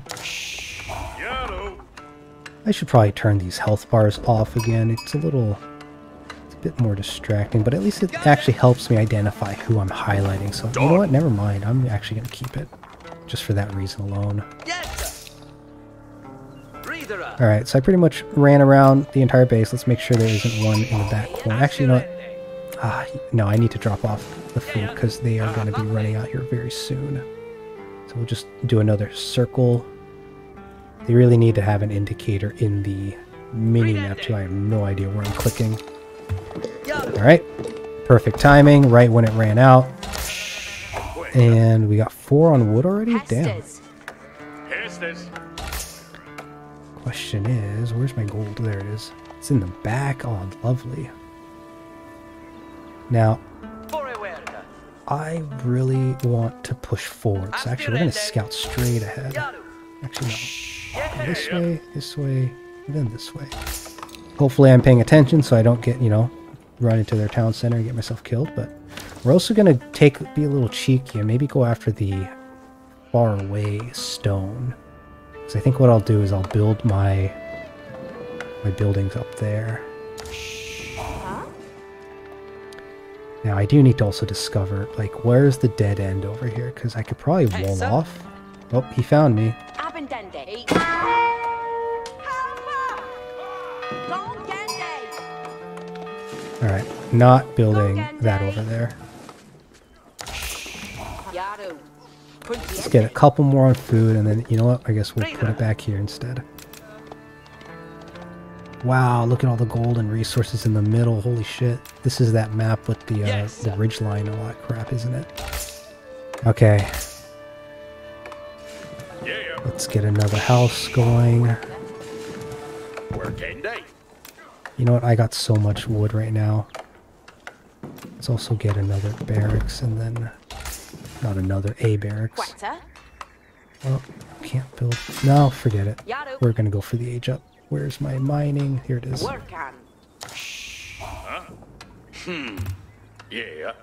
I should probably turn these health bars off again. It's a bit more distracting, but at least it actually helps me identify who I'm highlighting. So, you know what? Never mind. I'm actually going to keep it just for that reason alone. Alright, so I pretty much ran around the entire base. Let's make sure there isn't one in the back corner. Actually, you know what? No, I need to drop off the food because they are going to be running out here very soon. So we'll just do another circle. They really need to have an indicator in the mini-map too. I have no idea where I'm clicking. Alright, perfect timing, right when it ran out. And we got 4 on wood already? Damn. Question is, where's my gold? There it is. It's in the back. Oh, lovely. Now, I really want to push forward. So actually, we're going to scout straight ahead. Actually, no. Go this way, and then this way. Hopefully I'm paying attention so I don't get, run into their town center and get myself killed. But we're also going to be a little cheeky and maybe go after the far away stone. So I think what I'll do is I'll build my buildings up there. Now I do need to also discover, like, where's the dead end over here? Because I could probably wall sir. off. Oh, he found me. Abendende. Long Gende. Alright, not building that over there. Yaru. Let's get a couple more on food, and then, you know what? I guess we'll put it back here instead. Wow, look at all the gold and resources in the middle. Holy shit. This is that map with the the ridge line and all that crap, isn't it? Okay. Let's get another house going. You know what? I got so much wood right now. Let's also get another barracks, and then... Not another, a barracks. Quetta. Oh, can't build. No, forget it. Yaru. We're gonna go for the age up. Where's my mining? Here it is. Workan. Yeah.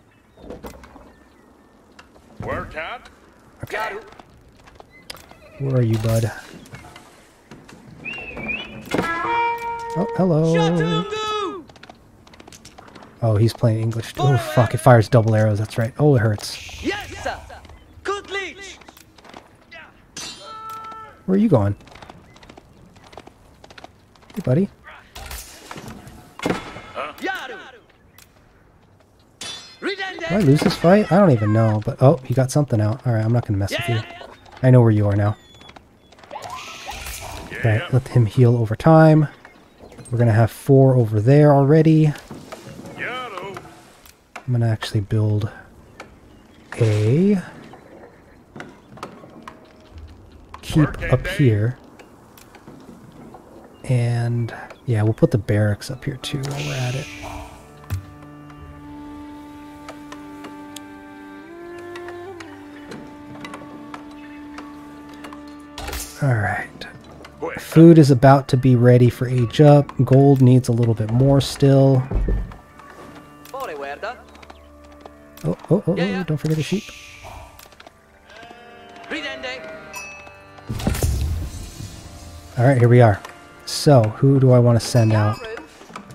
Work out. Okay. Where are you, bud? Oh, hello. Oh, he's playing English. Oh, fuck, it fires double arrows. That's right. Oh, it hurts. Yes, sir. Good leech. Where are you going? Hey, buddy. Yaru. Did I lose this fight? I don't even know, but oh, he got something out. Alright, I'm not gonna mess with you. I know where you are now. Alright, let him heal over time. We're gonna have 4 over there already. I'm gonna actually build a keep up here. And yeah, we'll put the barracks up here too while we're at it. Alright. Food is about to be ready for age up. Gold needs a little bit more still. Oh, don't forget the sheep. Alright, here we are. So, who do I want to send out?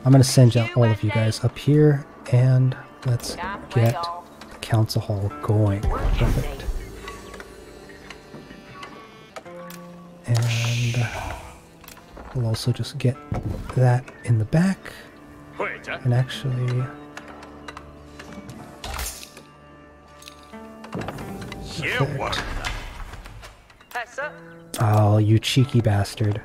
I'm going to send out all of you guys up here, and let's get the council hall going. Perfect. And we'll also just get that in the back. And actually... Perfect. Oh, you cheeky bastard.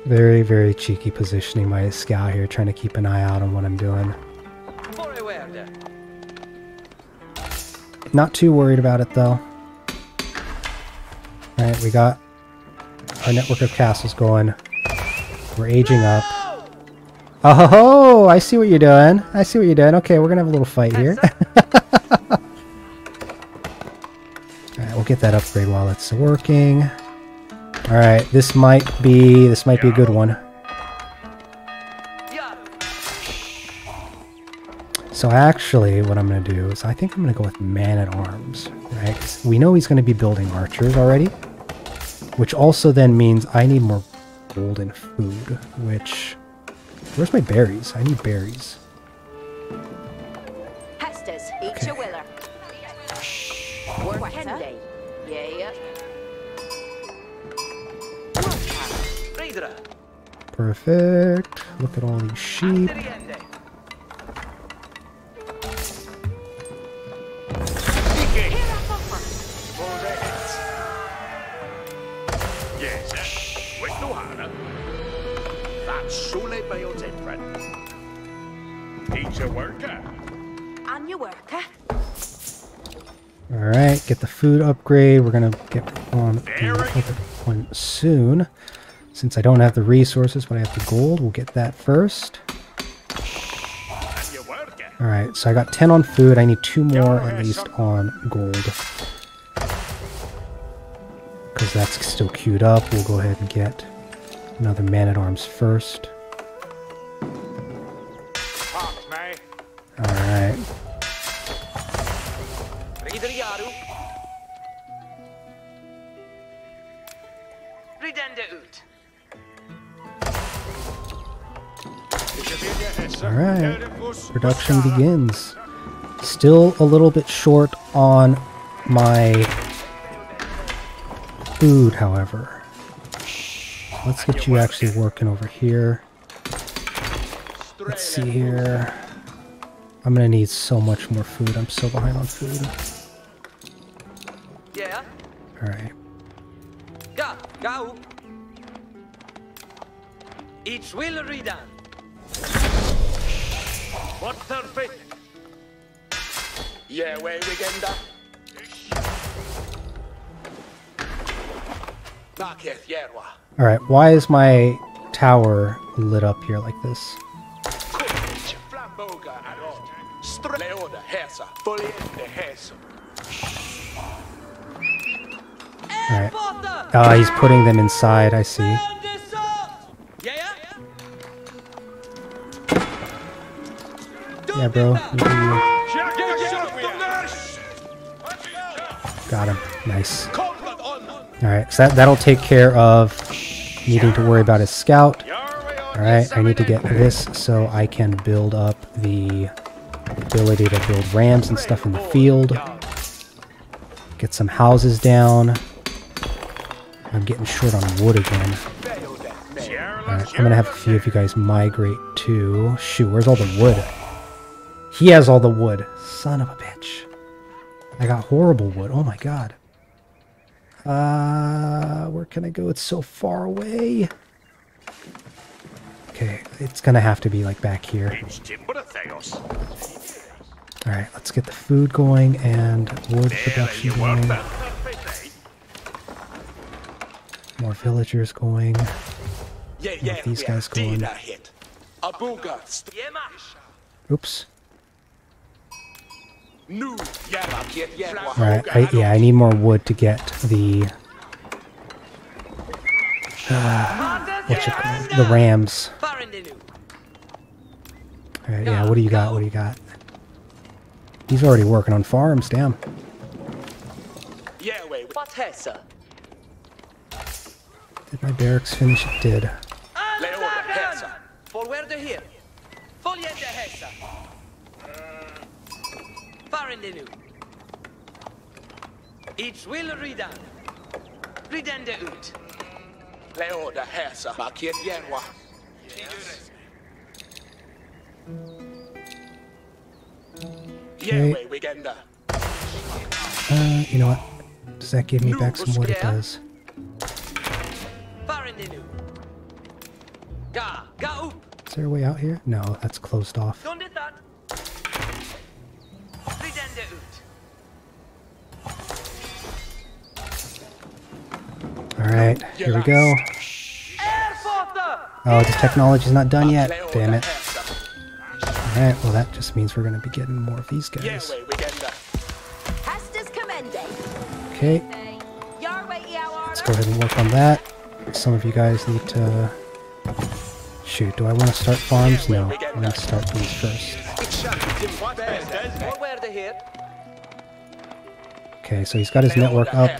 Very, very cheeky positioning my scout here, trying to keep an eye out on what I'm doing. Not too worried about it though. Alright, we got our network of castles going. We're aging up. Oh, ho, ho, I see what you're doing. I see what you're doing. Okay, we're gonna have a little fight here. Alright, we'll get that upgrade while it's working. Alright, this might be a good one. So actually, what I'm gonna do is I think I'm gonna go with man-at-arms, right? 'Cause we know he's gonna be building archers already. Which also then means I need more golden food, which... Where's my berries? I need berries. Hestes, each a willer. Workende. Yeah. Perfect. Look at all these sheep. Alright, get the food upgrade. We're gonna get on the other one soon. Since I don't have the resources, but I have the gold, we'll get that first. Alright, so I got 10 on food. I need 2 more at least on gold. Because that's still queued up. We'll go ahead and get another man-at-arms first. Alright. Ridende ut. Alright, production begins. Still a little bit short on my food, however. Let's get you actually working over here. Let's see here. I'm gonna need so much more food. I'm so behind on food. Yeah. Alright. Go. Each will redan. What perfect? Yeah, way weekender. Market Yerwa. Alright, why is my tower lit up here like this? Flamboga Arod. Leoda Hesa. Fully the Hesa. Alright. Ah, he's putting them inside, I see. Yeah. Yeah, bro. Got him. Nice. Alright, so that'll take care of needing to worry about his scout. Alright, I need to get this so I can build up the ability to build rams and stuff in the field. Get some houses down. I'm getting short on wood again. Alright, I'm gonna have a few of you guys migrate to... Shoot, where's all the wood? He has all the wood. Son of a bitch. I got horrible wood. Oh my god. Where can I go? It's so far away. Okay, it's gonna have to be like back here. Alright, let's get the food going and wood production going. More villagers going. More of these guys going. Oops. Alright, I need more wood to get the the rams. Alright, yeah, what do you got? What do you got? He's already working on farms, damn. What Hesa? Did my barracks finish? It did. Forward here. Foliente Hesa. Farindenu. Each will redan. Ridende ut. Leoda Hesa. Market Yerwa. Okay. Weekender. You know what? Does that give me back some wood? It does. Farindenu. Ga up. Is there a way out here? No, that's closed off. Don't do that. Ridende ut. Alright, here we go. Oh, the technology's not done yet. Damn it. Alright, well that just means we're going to be getting more of these guys. Hestus commende. Okay, let's go ahead and work on that. Some of you guys need to... Shoot, do I want to start farms? No, I'm going to start these first. Forward here. Okay, so he's got his network up.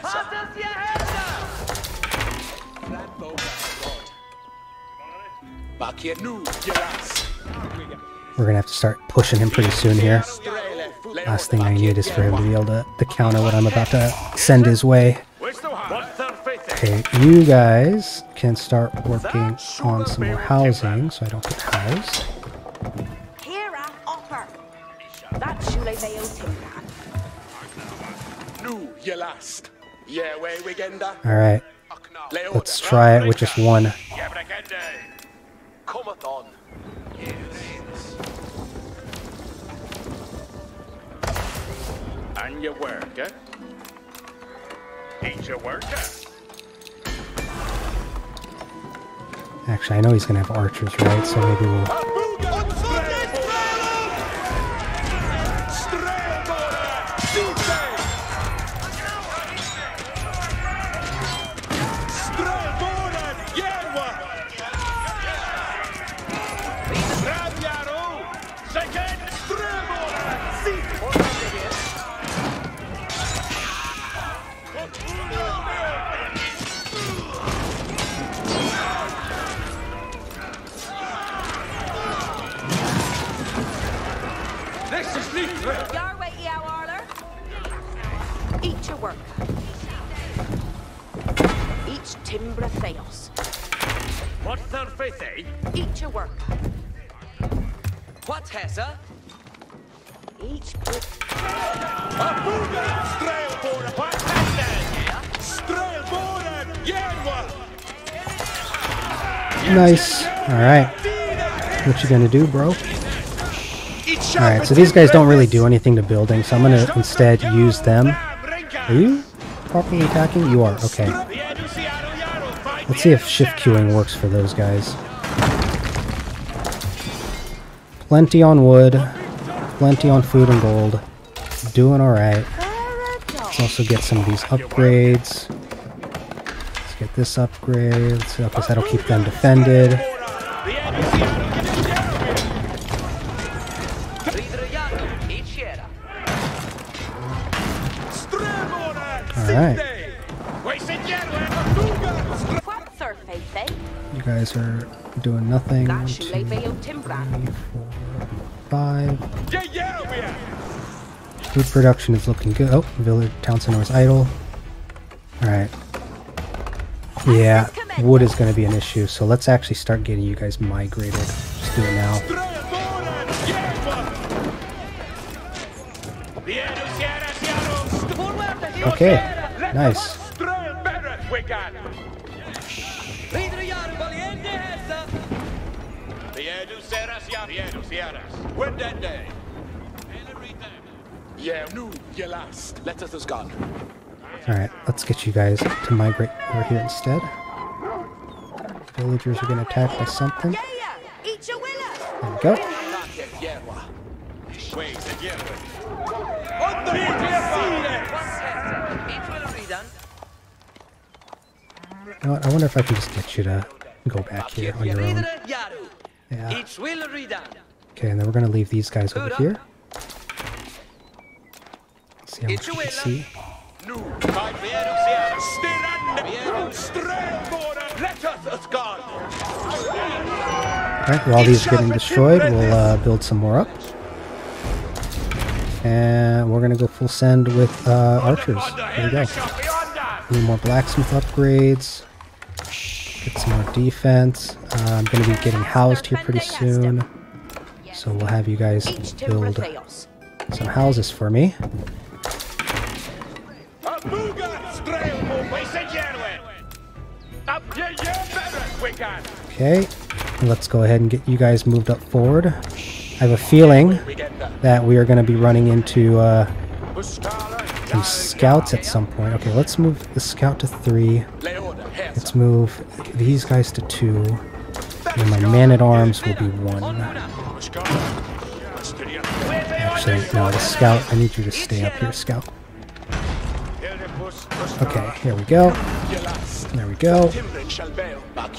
We're gonna have to start pushing him pretty soon here. Last thing I need is for him to be able to counter what I'm about to send his way. Okay, you guys can start working on some more housing so I don't get housed. Hera offer. That's Shule Veo Timran. Nu, you last. Yeah, way weekender. Alright, let's try it with just one. Cometh on. And your worker. Ain't your worker. Actually, I know he's gonna have archers, right? So maybe we'll... Each a worker. Each Timbra Theos. What's their faith, eh? Each a worker. What, Hessa? Each brick. Strelborden! Vad händer? Strelborden! Järnva! Nice. Alright. What you gonna do, bro? Alright, so these guys don't really do anything to building, so I'm gonna instead use them. Are you properly attacking? You are, okay. Let's see if shift queuing works for those guys. Plenty on wood, plenty on food and gold. Doing alright. Let's also get some of these upgrades. Let's get this upgrade, because that'll keep them defended. Alright. What's their faith, eh? You guys are doing nothing. 1, 2, 3, 4, 5. Food production is looking good. Oh, village town center is idle. Alright. Yeah, wood is going to be an issue, so let's actually start getting you guys migrated. Just do it now. Okay, nice. Alright, let's get you guys to migrate over here instead. Villagers are going to attack by something. There Each a willer. we go. You know what, I wonder if I can just get you to go back here on your own. Yeah. Each will read down. Okay, and then we're going to leave these guys over here. See how much we can see. Alright, while these are getting destroyed, we'll build some more up. And we're going to go full send with archers. There we go. Need more blacksmith upgrades. Get some more defense. I'm going to be getting housed here pretty soon. So we'll have you guys build some houses for me. Okay, let's go ahead and get you guys moved up forward. I have a feeling that we are going to be running into some scouts at some point. Okay, let's move the scout to 3. Let's move these guys to 2. And my man-at-arms will be 1. Actually, no, the scout, I need you to stay up here, scout. Okay, here we go. There we go.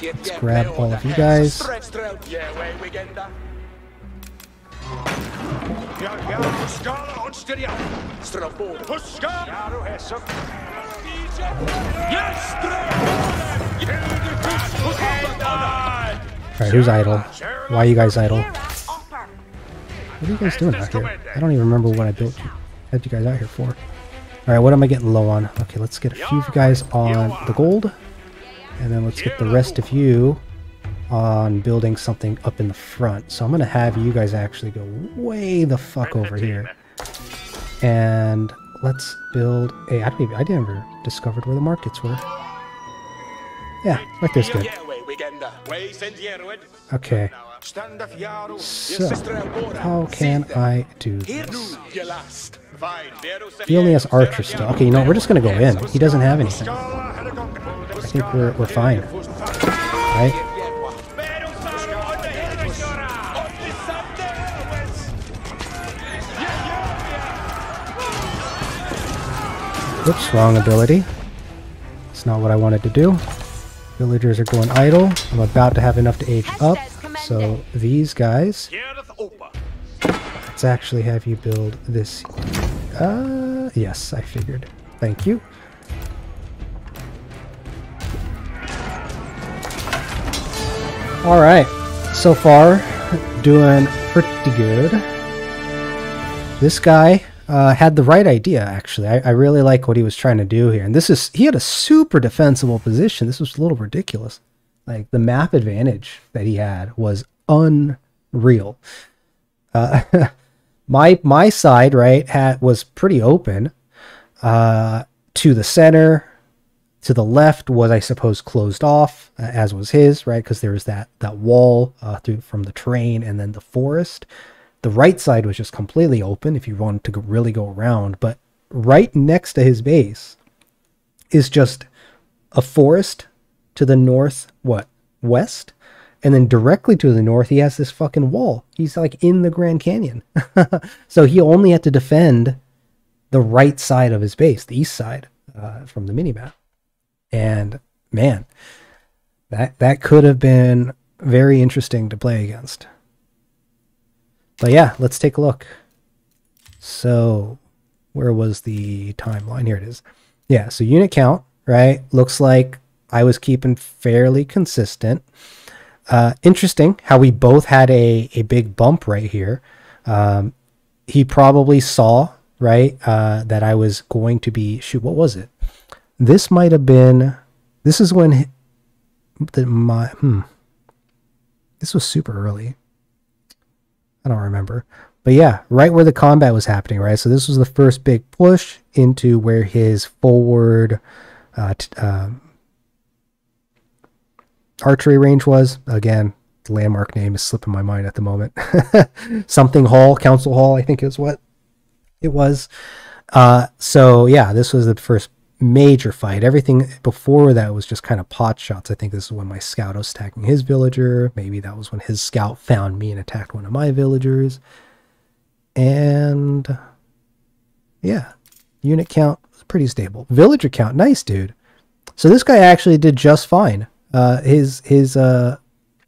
Let's grab all of you guys. Alright, who's idle? Why are you guys idle? What are you guys doing out here? I don't even remember what I built you. Had you guys out here for. Alright, what am I getting low on? Okay, let's get a few of you guys on the gold. And then let's get the rest of you on building something up in the front. So I'm going to have you guys actually go way the fuck over here. And let's build a... I never discovered where the markets were. Yeah, right there's good. Okay. So, how can I do this? He only has archer still. Okay, you know what? We're just going to go in. He doesn't have anything. I think we're fine. Right? Oops, wrong ability. It's not what I wanted to do. Villagers are going idle. I'm about to have enough to age up. So these guys, let's actually have you build this. Yes, I figured. Thank you. All right, so far doing pretty good. This guy had the right idea, actually. I really like what he was trying to do here. And he had a super defensible position. This was a little ridiculous. Like, the map advantage that he had was unreal. My side, right, was pretty open. To the center, to the left was, I suppose, closed off, as was his, right? Because there was that wall from the terrain and then the forest. The right side was just completely open if you wanted to really go around. But right next to his base is just a forest to the west. And then directly to the north, he has this fucking wall. He's like in the Grand Canyon. So he only had to defend the right side of his base, the east side, from the minimap. And man, that could have been very interesting to play against. But yeah, let's take a look. So where was the timeline? Here it is. Yeah, so unit count, right? Looks like I was keeping fairly consistent. Interesting how we both had a big bump right here. He probably saw, right, that I was going to be, shoot, what was it? This might have been, this is when this was super early. I don't remember. But yeah, right where the combat was happening, right? So this was the first big push into where his forward archery range was. Again, the landmark name is slipping my mind at the moment. Something Hall, Council Hall, I think is what it was. So yeah, this was the first major fight. Everything before that was just kind of pot shots. I think this is when my scout was attacking his villager. Maybe that was when his scout found me and attacked one of my villagers. And yeah, unit count was pretty stable. Villager count, nice, dude. So this guy actually did just fine. His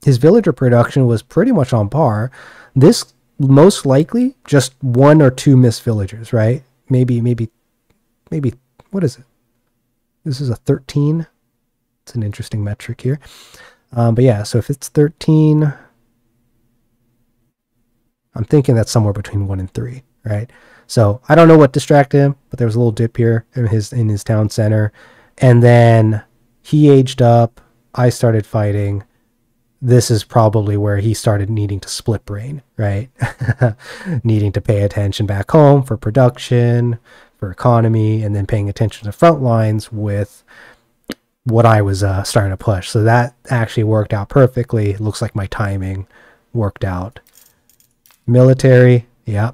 villager production was pretty much on par. This most likely just 1 or 2 missed villagers, right? Maybe, what is it? This is a 13. It's an interesting metric here. But yeah, so if it's 13, I'm thinking that's somewhere between 1 and 3, right? So I don't know what distracted him, but there was a little dip here in his town center. And then he aged up. I started fighting. This is probably where he started needing to split brain, right? Needing to pay attention back home for production, for economy, and then paying attention to front lines with what I was starting to push. So that actually worked out perfectly. It looks like my timing worked out. Military, yeah.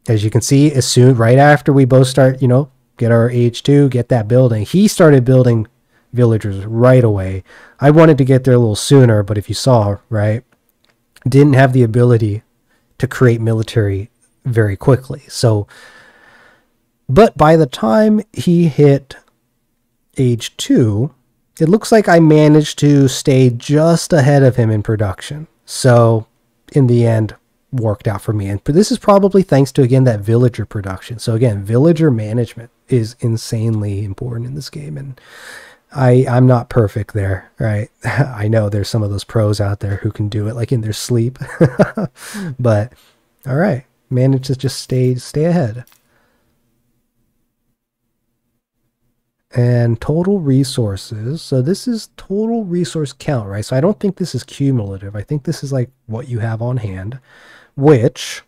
As you can see, right after we both start, get our age 2, get that building, he started building villagers right away. I wanted to get there a little sooner, but if you saw, right, didn't have the ability to create military very quickly. So, but by the time he hit age 2, it looks like I managed to stay just ahead of him in production. So in the end, worked out for me. And this is probably thanks to, again, that villager production. So again, villager management is insanely important in this game. And I'm not perfect there, right? I know there's some of those pros out there who can do it like in their sleep. But all right, managed to just stay ahead. And total resources. So this is total resource count, right? So I don't think this is cumulative. I think this is like what you have on hand, which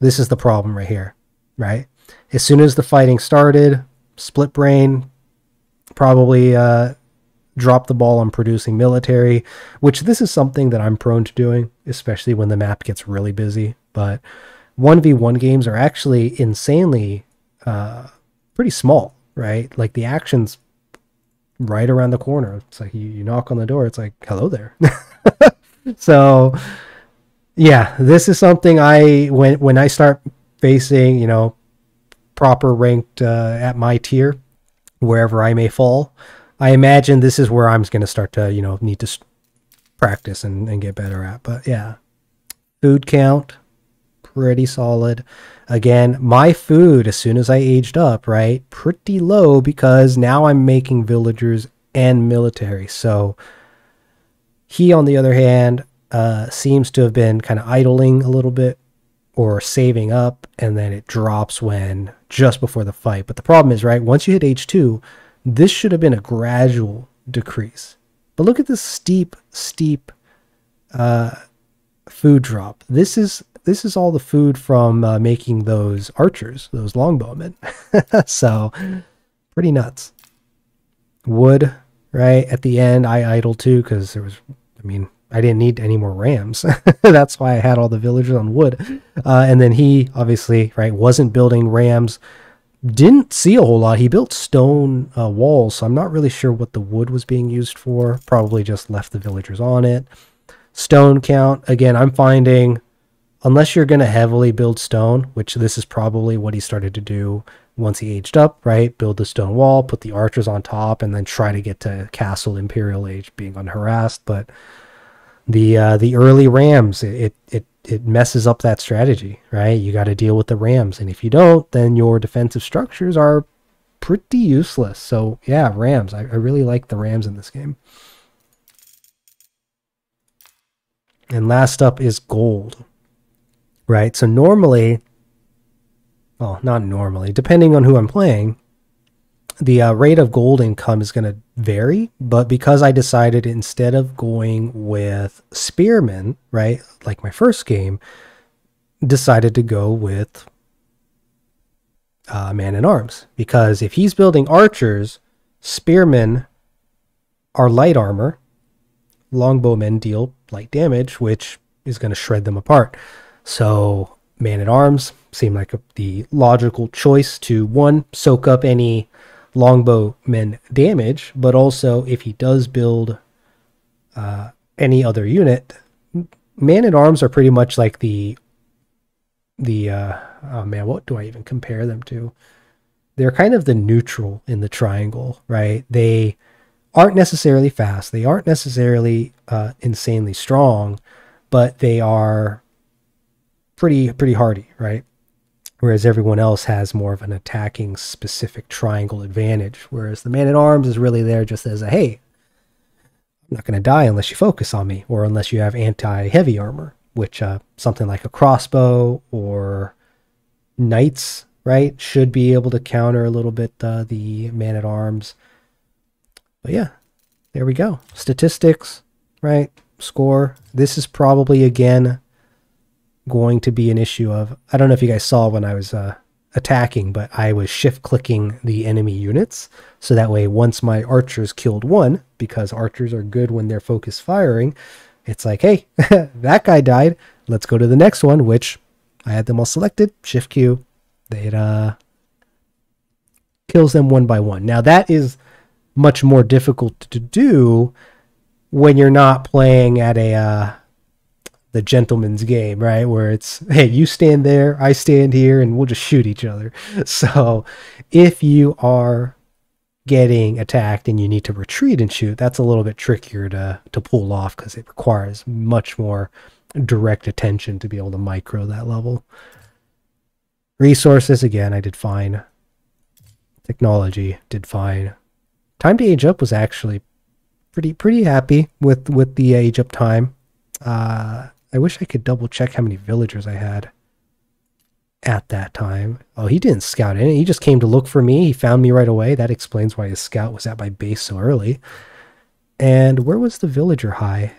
this is the problem right here, right? As soon as the fighting started, split brain, probably drop the ball on producing military, which this is something that I'm prone to doing, especially when the map gets really busy. But 1v1 games are actually insanely pretty small, right? Like the action's right around the corner. It's like you knock on the door, it's like, hello there. So yeah, this is something when I start facing, proper ranked at my tier, wherever I may fall, I imagine this is where I'm going to start to, need to practice and get better at. But yeah, food count, pretty solid. Again, my food, as soon as I aged up, right, pretty low because now I'm making villagers and military. So he, on the other hand, seems to have been kind of idling a little bit or saving up, and then it drops when just before the fight. But the problem is, right, once you hit H2, this should have been a gradual decrease. But look at this steep food drop. This is all the food from making those archers, those longbowmen. So pretty nuts. Wood, right, at the end I idled too, because there was, I mean, I didn't need any more rams. That's why I had all the villagers on wood. And then he obviously, right, wasn't building rams. Didn't see a whole lot. He built stone walls, so I'm not really sure what the wood was being used for. Probably just left the villagers on it. Stone count, again, I'm finding, unless you're going to heavily build stone, which this is probably what he started to do once he aged up, right? Build the stone wall, put the archers on top, and then try to get to Castle Imperial Age being unharassed. But the early rams, it messes up that strategy, right? You got to deal with the rams, and if you don't, then your defensive structures are pretty useless. So yeah, rams. I really like the rams in this game. And last up is gold, right? So normally, well, not normally, depending on who I'm playing, the rate of gold income is going to vary. But because I decided instead of going with spearmen, right, like my first game, decided to go with man-at-arms. Because if he's building archers, spearmen are light armor, longbowmen deal light damage, which is going to shred them apart. So man-at-arms seemed like the logical choice to, one, soak up any longbowmen damage, but also if he does build any other unit, man-at-arms are pretty much like the oh man, what do I even compare them to? They're kind of the neutral in the triangle, right? They aren't necessarily fast. They aren't necessarily insanely strong, but they are pretty hardy, right? Whereas everyone else has more of an attacking specific triangle advantage. Whereas the man-at-arms is really there just as a, hey, I'm not going to die unless you focus on me, or unless you have anti-heavy armor, which something like a crossbow or knights, right, should be able to counter a little bit the man-at-arms. But yeah, there we go. Statistics, right? Score. This is probably, again, going to be an issue of, I don't know if you guys saw when I was attacking, but I was shift-clicking the enemy units. So that way, once my archers killed one, because archers are good when they're focus firing, it's like, hey, that guy died. Let's go to the next one, which I had them all selected. Shift-Q. It kills them one by one. Now, that is much more difficult to do when you're not playing at a the gentleman's game, right? Where it's, hey, you stand there, I stand here, and we'll just shoot each other. So if you are getting attacked and you need to retreat and shoot, that's a little bit trickier to pull off, because it requires much more direct attention to be able to micro that level. Resources, again, I did fine. Technology, did fine. Time to age up was actually pretty happy with the age up time. I wish I could double check how many villagers I had at that time. Oh, he didn't scout in. He just came to look for me. He found me right away. That explains why his scout was at my base so early. And where was the villager high?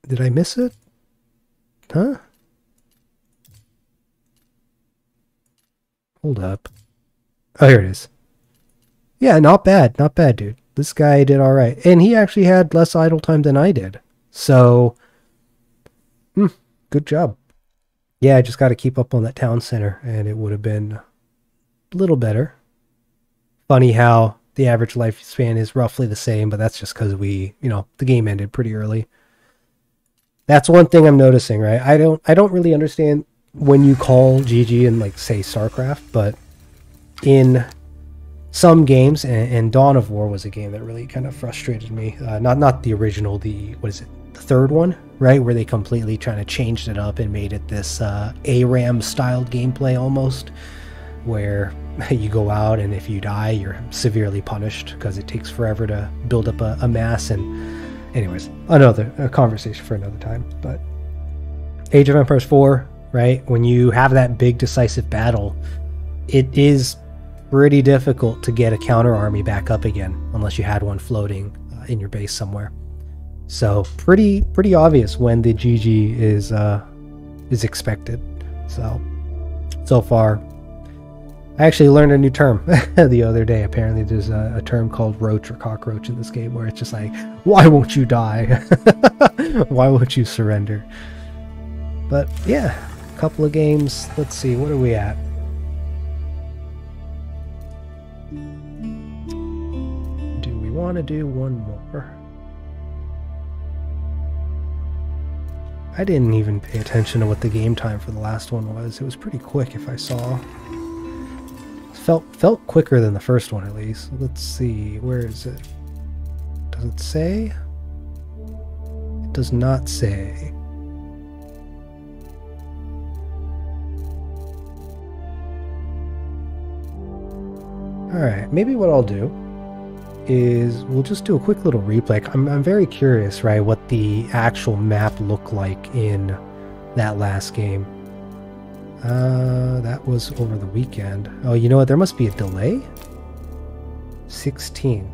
Did I miss it? Huh? Hold up. Oh, here it is. Yeah, not bad. Not bad, dude. This guy did all right. And he actually had less idle time than I did. So, good job. Yeah, I just got to keep up on that town center, and it would have been a little better. Funny how the average lifespan is roughly the same, but that's just because the game ended pretty early. That's one thing I'm noticing, right? I don't really understand when you call GG in, like, say, StarCraft, but in some games, and Dawn of War was a game that really kind of frustrated me. Not the original, the third one, right, where they completely trying to changed it up and made it this ARAM styled gameplay almost, where you go out and if you die, you're severely punished because it takes forever to build up a mass. And anyways, a conversation for another time. But Age of Empires 4, right? When you have that big decisive battle, it is pretty difficult to get a counter army back up again unless you had one floating in your base somewhere. So pretty obvious when the GG is expected. So far, I actually learned a new term the other day. Apparently there's a term called roach or cockroach in this game where it's just like, why won't you die? Why won't you surrender? But yeah, a couple of games. Let's see, what are we at? Do we want to do one more? I didn't even pay attention to what the game time for the last one was. It was pretty quick if I saw. Felt quicker than the first one at least. Let's see, where is it? Does it say? It does not say. Alright, maybe what I'll do is we'll just do a quick little replay. I'm very curious, right, what the actual map looked like in that last game. That was over the weekend. Oh, you know what? There must be a delay? 16.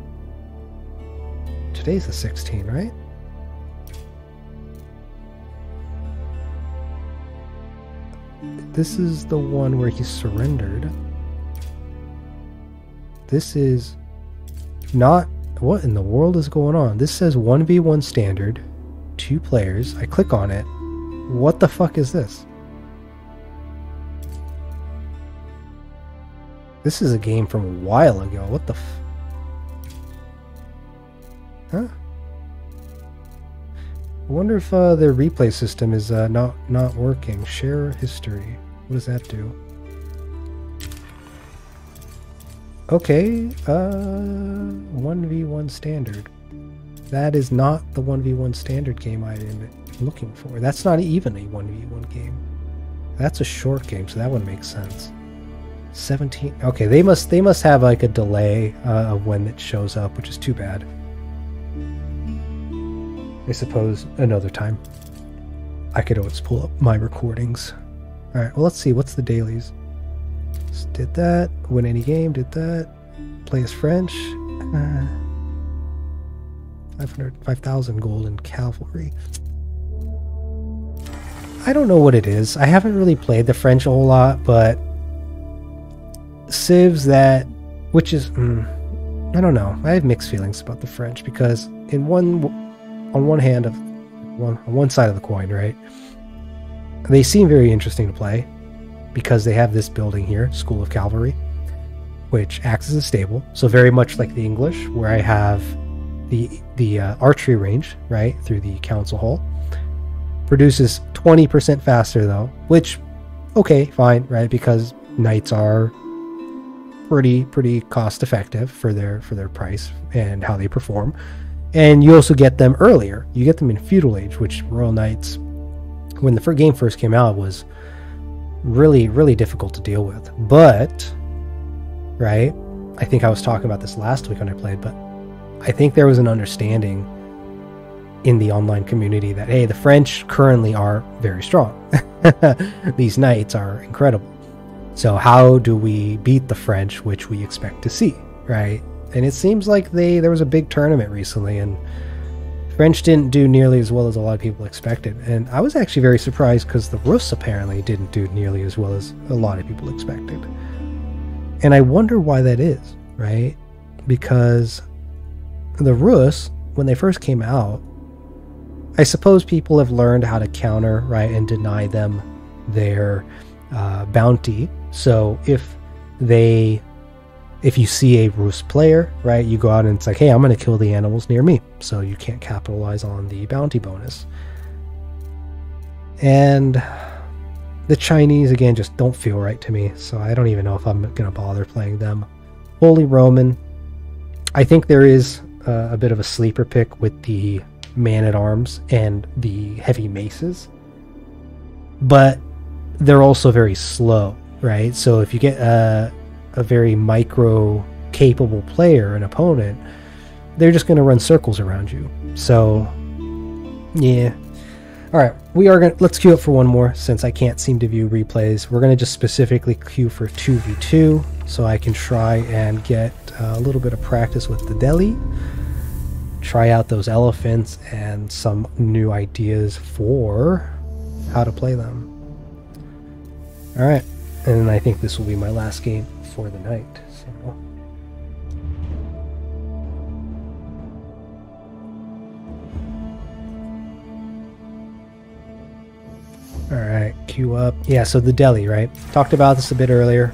Today's the 16th, right? This is the one where he surrendered. This is not... What in the world is going on? This says 1v1 standard, 2 players. I click on it. What the fuck is this? This is a game from a while ago. What the f... Huh? I wonder if their replay system is not working. Share history. What does that do? Okay, 1v1 standard. That is not the 1v1 standard game I'm looking for. That's not even a 1v1 game. That's a short game, so that would make sense. 17. Okay, they must have like a delay of when it shows up, which is too bad. I suppose another time I could always pull up my recordings. All right, well, let's see. What's the dailies? Just did that. Win any game. Did that. Play as French. 5,000 gold in cavalry. I don't know what it is. I haven't really played the French a whole lot, but civs that, which is, I don't know. I have mixed feelings about the French because on one side of the coin, right? They seem very interesting to play because they have this building here, School of Cavalry, which acts as a stable. So very much like the English, where I have the archery range, right, through the council hall. Produces 20% faster though, which, okay, fine, right, because knights are pretty cost effective for their price and how they perform. And you also get them earlier. You get them in feudal age, which Royal Knights, when the game first came out, was really difficult to deal with. But, right, I think I was talking about this last week when I played, but I think there was an understanding in the online community that, hey, the French currently are very strong. These knights are incredible. So how do we beat the French, which we expect to see, right? And it seems like there was a big tournament recently, and French didn't do nearly as well as a lot of people expected. And I was actually very surprised because the Rus apparently didn't do nearly as well as a lot of people expected. And I wonder why that is, right? Because the Rus, when they first came out, I suppose people have learned how to counter, right, and deny them their bounty. So if you see a Rus player, right, you go out and it's like, hey, I'm going to kill the animals near me, so you can't capitalize on the bounty bonus. And the Chinese, again, just don't feel right to me, so I don't even know if I'm going to bother playing them. Holy Roman, I think there is a bit of a sleeper pick with the man-at-arms and the heavy maces, but they're also very slow, right? So if you get a very micro capable player, an opponent, they're just going to run circles around you. So yeah, Alright, we are gonna let's queue up for one more since I can't seem to view replays. We're gonna just specifically queue for 2v2 so I can try and get a little bit of practice with the Delhi. Try out those elephants and some new ideas for how to play them. Alright, and I think this will be my last game for the night. So alright, queue up. Yeah, so the Delhi, right? Talked about this a bit earlier.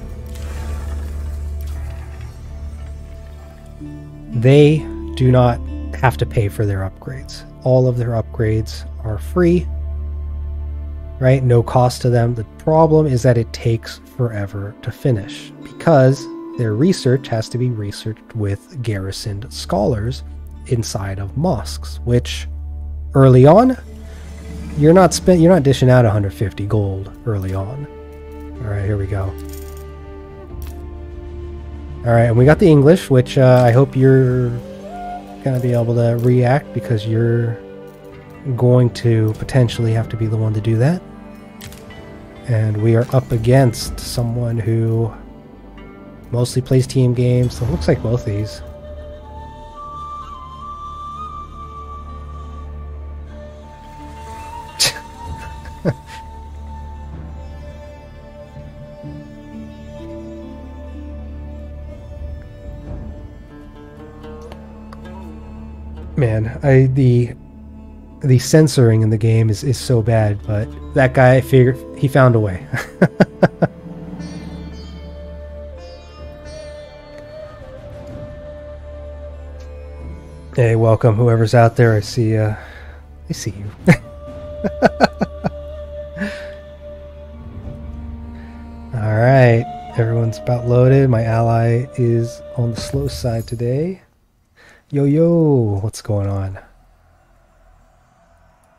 They do not have to pay for their upgrades. All of their upgrades are free, right? No cost to them. The problem is that it takes forever to finish because their research has to be researched with garrisoned scholars inside of mosques, which early on you're not dishing out 150 gold early on. All right, here we go. All right, and we got the English, which I hope you're gonna be able to react because you're going to potentially have to be the one to do that. And we are up against someone who mostly plays team games. So it looks like both these. Man, the censoring in the game is so bad, but that guy, I figured he found a way. Hey, welcome whoever's out there. I see you. All right, everyone's about loaded. My ally is on the slow side today. Yo, what's going on?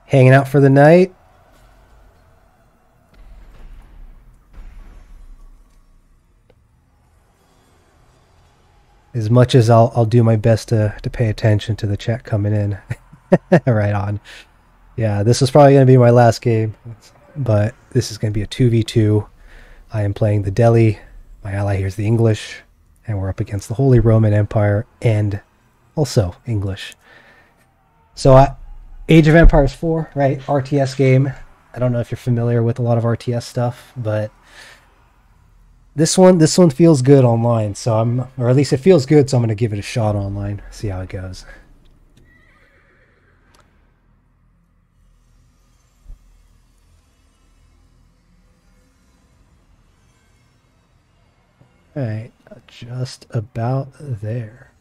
Hanging out for the night? As much as I'll do my best to pay attention to the chat coming in. Right on. Yeah, this is probably going to be my last game, but this is going to be a 2v2. I am playing the Delhi. My ally here is the English, and we're up against the Holy Roman Empire and also English. So Age of Empires 4, right? RTS game. I don't know if you're familiar with a lot of RTS stuff, but this one feels good online. So or at least it feels good, so I'm going to give it a shot online. See how it goes. All right, just about there.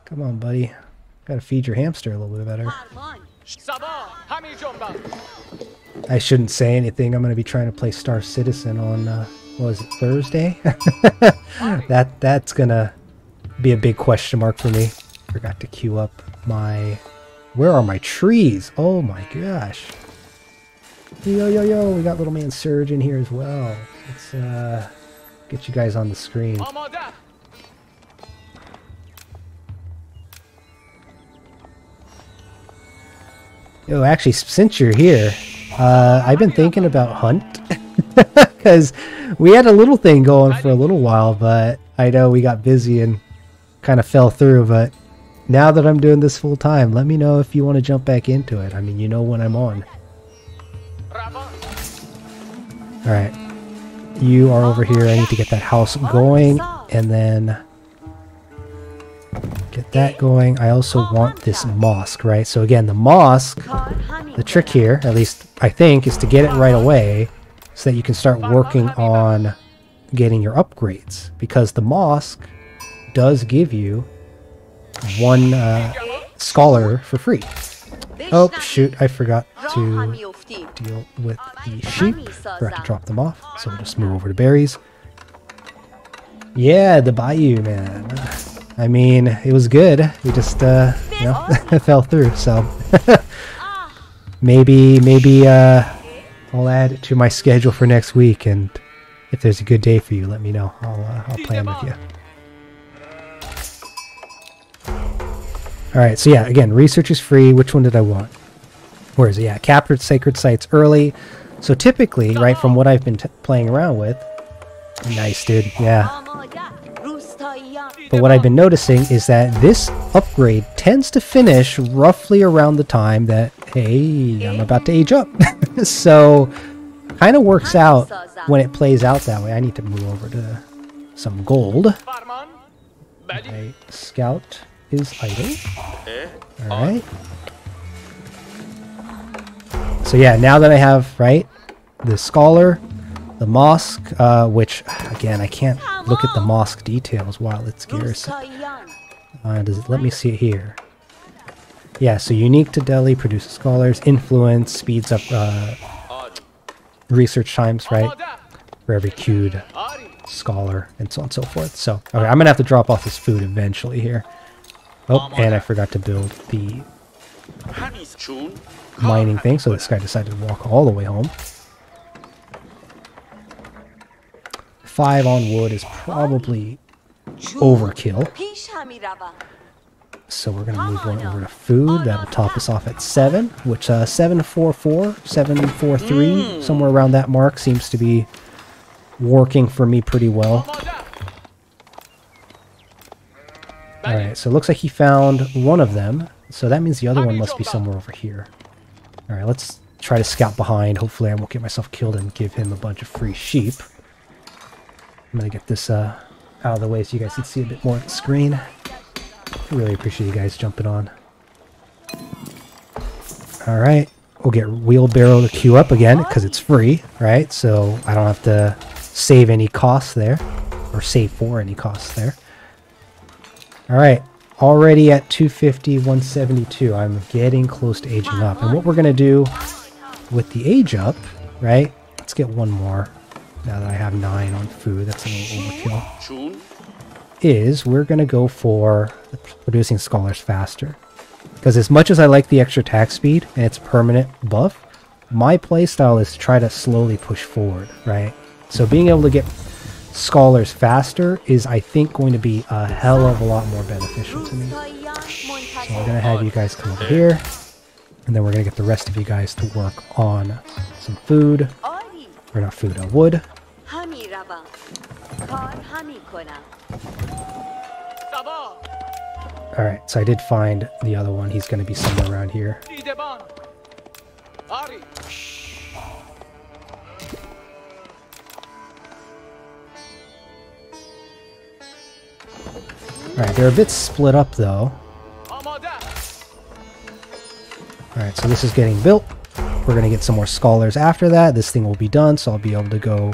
Come on, buddy. Gotta feed your hamster a little bit better. I shouldn't say anything. I'm gonna be trying to play Star Citizen on what was it, Thursday? That's gonna be a big question mark for me. Forgot to queue up my... Where are my trees? Oh my gosh. Yo, we got little man Surge in here as well. Let's get you guys on the screen. Yo, actually, since you're here, I've been thinking about Hunt. Because we had a little thing going for a little while, but I know we got busy and kind of fell through. But now that I'm doing this full time, let me know if you want to jump back into it. I mean, you know when I'm on. Alright. You are over here. I need to get that house going. And then... get that going. I also want this mosque, right? So again, the mosque, the trick here, at least I think, is to get it right away so that you can start working on getting your upgrades. Because the mosque does give you one scholar for free. Oh, shoot, I forgot to deal with the sheep. Forgot to drop them off, so we'll just move over to berries. Yeah, the bayou, man. I mean, it was good. We just, you know, fell through. So maybe I'll add it to my schedule for next week. And if there's a good day for you, let me know. I'll plan with you. Alright, so yeah, again, research is free. Which one did I want? Where is it? Yeah, captured sacred sites early. So typically, right, from what I've been playing around with... Nice, dude. Yeah. But what I've been noticing is that this upgrade tends to finish roughly around the time that, hey, I'm about to age up. So, kind of works out when it plays out that way. I need to move over to some gold. My scout is idle. Alright. So yeah, now that I have, right, the scholar, the mosque, which, again, I can't look at the mosque details while it's garrison. Does it let me see it here? Yeah, so unique to Delhi, produces scholars, influence, speeds up research times, right? For every queued scholar, and so on and so forth. So, okay, I'm gonna have to drop off this food eventually here. Oh, and I forgot to build the mining thing, so this guy decided to walk all the way home. 5 on wood is probably overkill. So we're going to move on over to food. That'll top us off at 7, which 744, 743, somewhere around that mark seems to be working for me pretty well. Alright, so it looks like he found one of them. So that means the other one must be somewhere over here. Alright, let's try to scout behind. Hopefully I won't get myself killed and give him a bunch of free sheep. I'm going to get this out of the way so you guys can see a bit more of the screen. I really appreciate you guys jumping on. Alright, we'll get wheelbarrow to queue up again because it's free, right? So I don't have to save any costs there, or save for any costs there. Alright, already at 250, 172. I'm getting close to aging up. And what we're going to do with the age up, right? Let's get one more. Now that I have 9 on food, that's a little overkill. Is we're going to go for producing scholars faster. Because as much as I like the extra attack speed and its permanent buff, my playstyle is to try to slowly push forward, right? So being able to get scholars faster is, I think, going to be a hell of a lot more beneficial to me. So I'm going to have you guys come over here, and then we're going to get the rest of you guys to work on some food. Or not food, wood. Alright, so I did find the other one. He's going to be somewhere around here. Alright, they're a bit split up though. Alright, so this is getting built. We're going to get some more scholars after that. This thing will be done, so I'll be able to go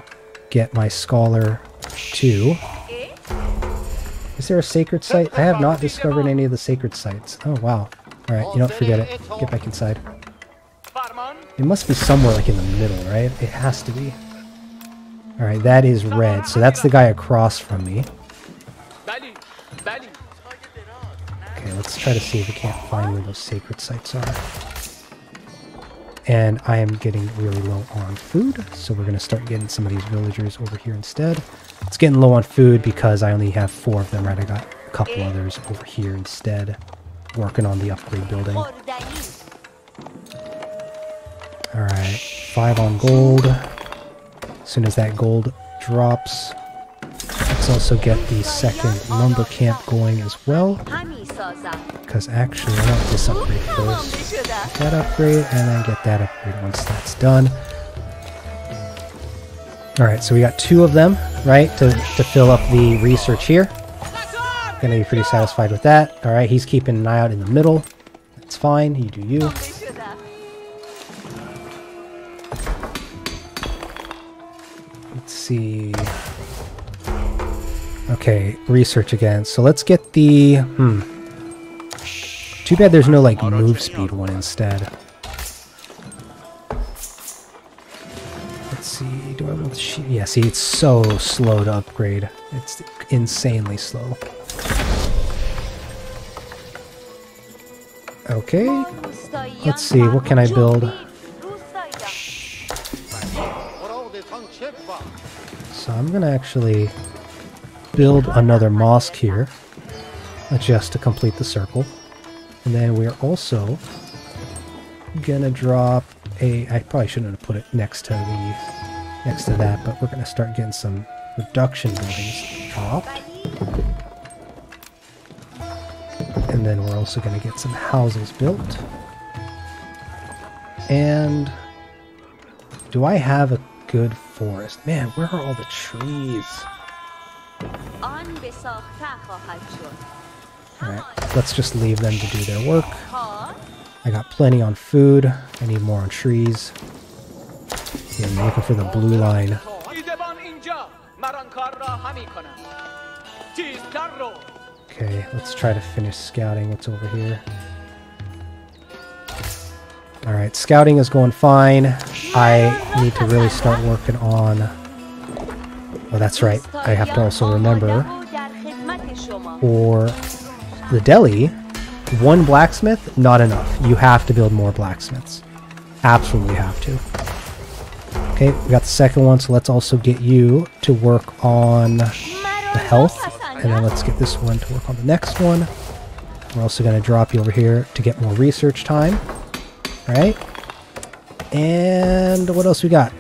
get my scholar 2. Is there a sacred site? I have not discovered any of the sacred sites. Oh, wow. Alright, you don't forget it. Get back inside. It must be somewhere like in the middle, right? It has to be. Alright, that is red. So that's the guy across from me. Okay, let's try to see if we can't find where those sacred sites are. And I am getting really low on food, so we're going to start getting some of these villagers over here instead. It's getting low on food because I only have 4 of them, right? I got a couple others over here instead, working on the upgrade building. Alright, 5 on gold. As soon as that gold drops, let's also get the second lumber camp going as well. Because actually, I want this upgrade first. Get that upgrade, and then get that upgrade once that's done. Alright, so we got 2 of them, right, to fill up the research here. Gonna be pretty satisfied with that. Alright, he's keeping an eye out in the middle. That's fine, you do you. Let's see. Okay, research again. So let's get the... Too bad there's no, like, move speed one instead. Let's see, do I want the yeah, see, it's so slow to upgrade. It's insanely slow. Okay, let's see, what can I build? So I'm gonna actually build another mosque here, just to complete the circle. And then we're also gonna drop a, I probably shouldn't have put it next to that, but we're gonna start getting some production buildings dropped. And then we're also gonna get some houses built. And do I have a good forest? Man, where are all the trees? Alright, let's just leave them to do their work. I got plenty on food. I need more on trees. Yeah, I'm looking for the blue line. Okay, let's try to finish scouting what's over here. Alright, scouting is going fine. I need to really start working on... Oh, that's right. I have to also remember, for the deli, one blacksmith, not enough. You have to build more blacksmiths. Absolutely have to. Okay, we got the second one, so let's also get you to work on the health. And then let's get this one to work on the next one. We're also going to drop you over here to get more research time. Right? And what else we got?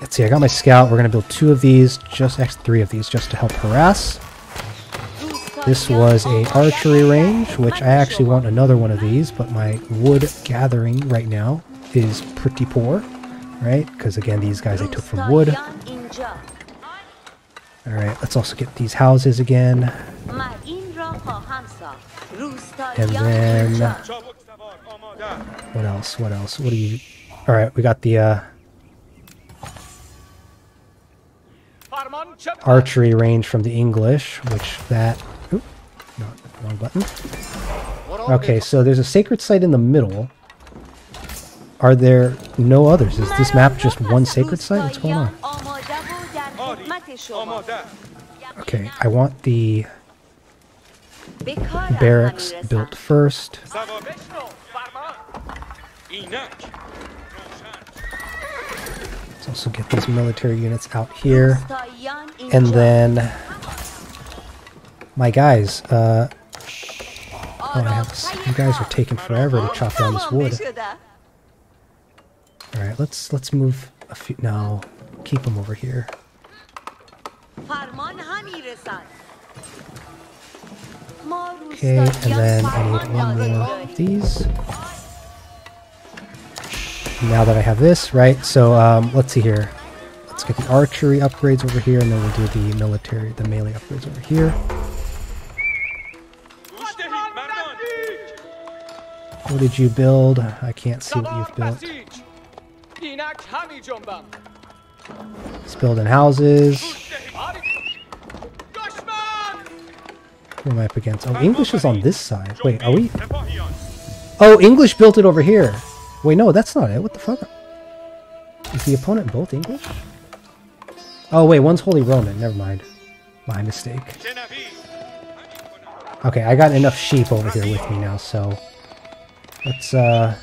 Let's see, I got my scout. We're going to build 2 of these, actually 3 of these, just to help harass. This was a archery range, which I actually want another one of these, but my wood gathering right now is pretty poor, right? Because again, these guys I took from wood. Alright, let's also get these houses again. And then... What else? What else? What do you... Alright, we got the archery range from the English, which that... Oop, no, wrong button. Okay, so there's a sacred site in the middle. Are there no others? Is this map just one sacred site? What's going on? Okay, I want the barracks built first. Let's also get these military units out here. And then my guys, oh, you guys are taking forever to chop down this wood. Alright, let's move a few, no, keep them over here. Okay, and then I need one more of these. Now that I have this, right, so let's see here. Let's get the archery upgrades over here, and then we'll do the military, the melee upgrades over here. What did you build? I can't see what you've built. It's building houses. Who am I up against? Oh, English is on this side. Wait, are we? Oh, English built it over here. Wait, no, that's not it. What the fuck? Is the opponent both English? Oh, wait, one's Holy Roman. Never mind. My mistake. Okay, I got enough sheep over here with me now, so... Let's, and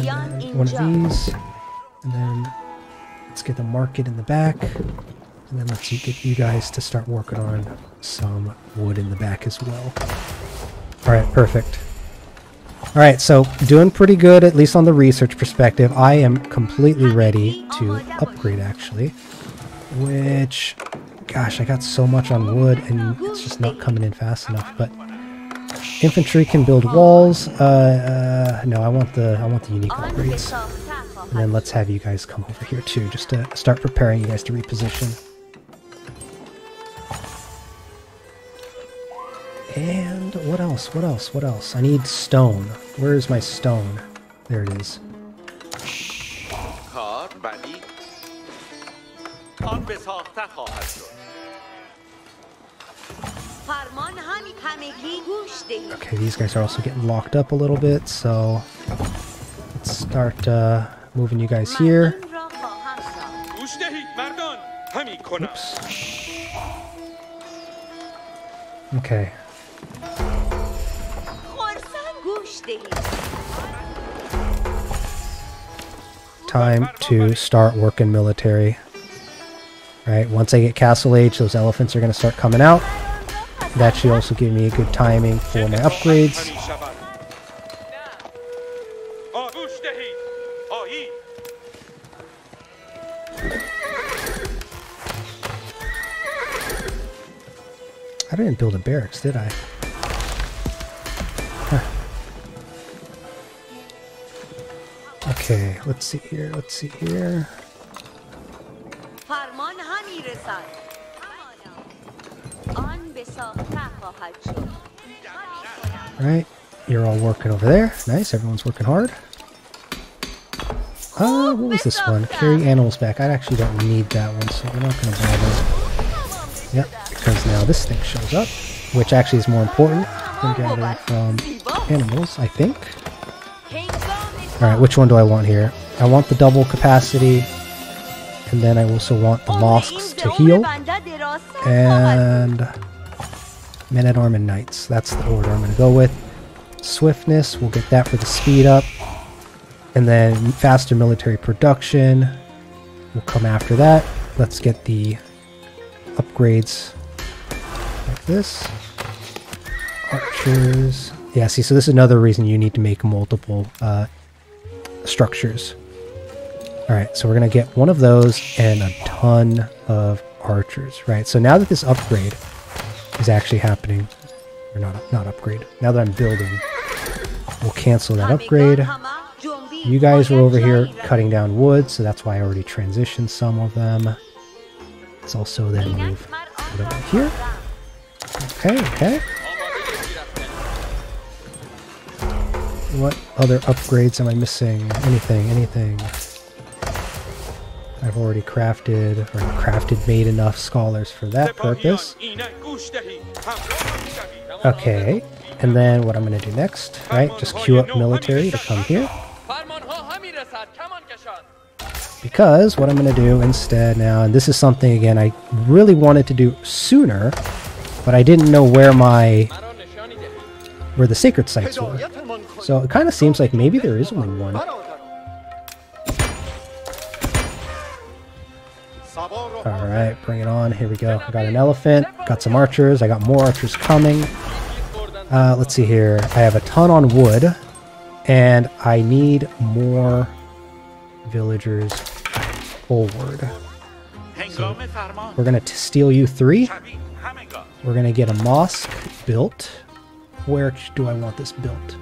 then one of these, and then let's get the market in the back, and then let's get you guys to start working on some wood in the back as well. Alright, perfect. Alright, so doing pretty good, at least on the research perspective. I am completely ready to upgrade, actually, which, gosh, I got so much on wood, and it's just not coming in fast enough, but infantry can build walls. No, I want the unique upgrades. And then let's have you guys come over here too, just to start preparing you guys to reposition. And what else? What else? What else? I need stone. Where is my stone? There it is. Okay, these guys are also getting locked up a little bit, so let's start moving you guys here. Oops. Okay. time to start working military. Right, once I get Castle Age, those elephants are going to start coming out. That should also give me a good timing for my upgrades. I didn't build a barracks, did I? Huh. Okay, let's see here, let's see here. Right, you're all working over there. Nice, everyone's working hard. What was this one? Carry animals back. I actually don't need that one, so we're not going to bother. Yep, because now this thing shows up, which actually is more important than gathering from animals, I think. Alright, which one do I want here? I want the double capacity, and then I also want the mosques to heal, and men-at-arm and knights. That's the order I'm going to go with. Swiftness, we'll get that for the speed up, and then faster military production will come after that. Let's get the upgrades like this. Archers. Yeah, see, so this is another reason you need to make multiple structures. Alright, so we're going to get one of those and a ton of archers, right? So now that this upgrade is actually happening, or not upgrade, now that I'm building, we'll cancel that upgrade. You guys were over here cutting down wood, so that's why I already transitioned some of them. Let's also then move it over here. Okay, okay. What other upgrades am I missing? Anything. I've already made enough scholars for that purpose. Okay, and then what I'm going to do next, right? Just queue up military to come here. Because what I'm going to do instead now, and this is something again I really wanted to do sooner, but I didn't know where the sacred sites were. So it kind of seems like maybe there is only one. Alright, bring it on. Here we go. I got an elephant, got some archers, I got more archers coming. Let's see here. I have a ton on wood, and I need more villagers forward. So we're going to steal you 3. We're going to get a mosque built. Where do I want this built?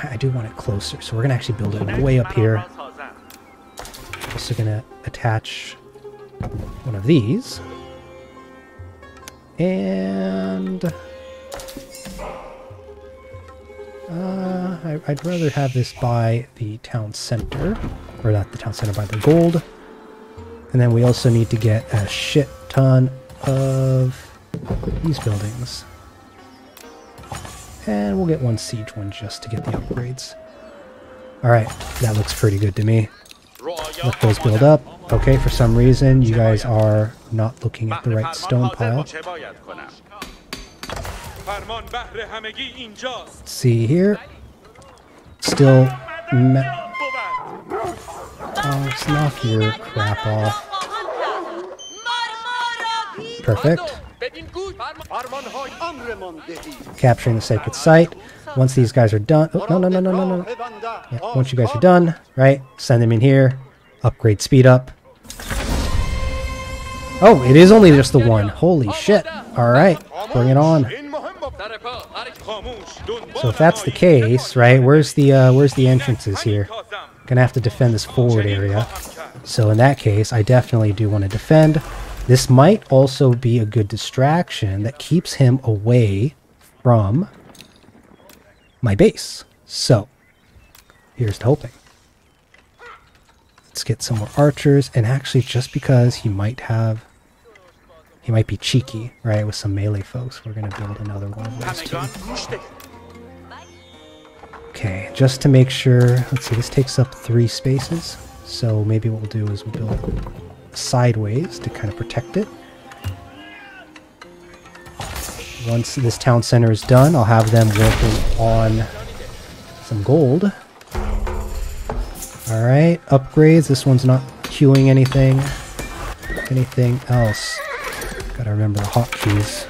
I do want it closer, so we're going to actually build it way up here. Also going to attach one of these. And I'd rather have this by the town center, or not the town center, by the gold. And then we also need to get a shit ton of these buildings. And we'll get one siege one just to get the upgrades. Alright, that looks pretty good to me. Let those build up. Okay, for some reason you guys are not looking at the right stone pile. Let's see here. Still let's knock your crap off. Perfect. Capturing the sacred site. Once these guys are done... Oh, no. Yeah, once you guys are done, right, send them in here. Upgrade speed up. Oh, it is only just the one. Holy shit. Alright, bring it on. So if that's the case, right, where's the entrances here? Gonna have to defend this forward area. So in that case, I definitely do want to defend. This might also be a good distraction that keeps him away from my base. So, here's to hoping. Let's get some more archers, and actually just because he might be cheeky, right, with some melee folks, we're going to build another one of those too. Okay, just to make sure, let's see, this takes up 3 spaces, so maybe what we'll do is we'll build sideways to kind of protect it. Once this town center is done, I'll have them working on some gold. Alright, upgrades. This one's not queuing anything. Anything else? Gotta remember the hotkeys.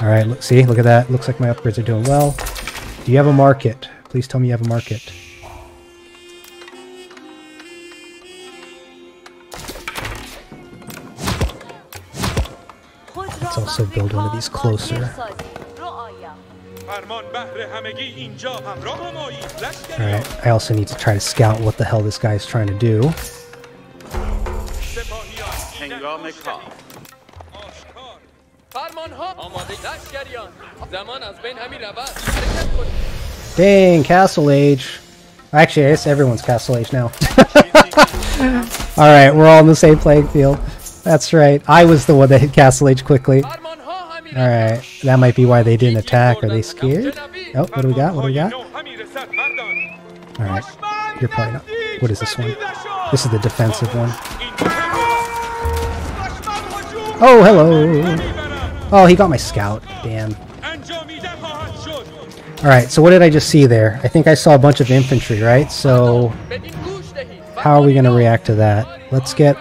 Alright, look, see? Look at that. Looks like my upgrades are doing well. Do you have a market? Please tell me you have a market. Let's also build one of these closer. Alright, I also need to try to scout what the hell this guy's trying to do. Dang, Castle Age. Actually, I guess everyone's Castle Age now. Alright, we're all in the same playing field. That's right. I was the one that hit Castle Age quickly. Alright, that might be why they didn't attack. Are they scared? Oh, what do we got? What do we got? Alright, you're probably not. What is this one? This is the defensive one. Oh, hello! Oh, he got my scout. Damn. Alright, so what did I just see there? I think I saw a bunch of infantry, right? So, how are we going to react to that? Let's get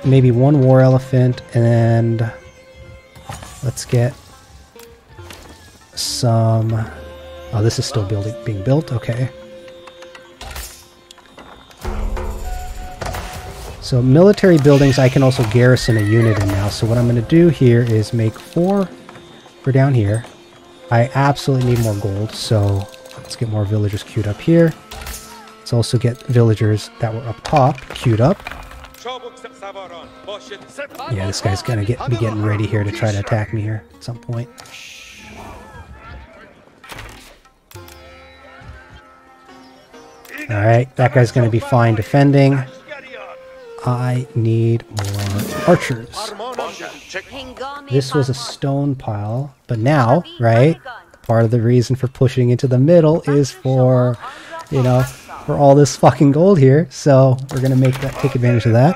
maybe one war elephant, and let's get some... Oh, this is still being built? Okay. So military buildings, I can also garrison a unit in now. So what I'm going to do here is make 4 for down here. I absolutely need more gold, so let's get more villagers queued up here. Let's also get villagers that were up top queued up. Yeah, this guy's gonna be getting ready here to try to attack me here at some point. Alright, that guy's gonna be fine defending. I need more archers. This was a stone pile, but now, right, part of the reason for pushing into the middle is for, you know, for all this fucking gold here, so we're gonna take advantage of that.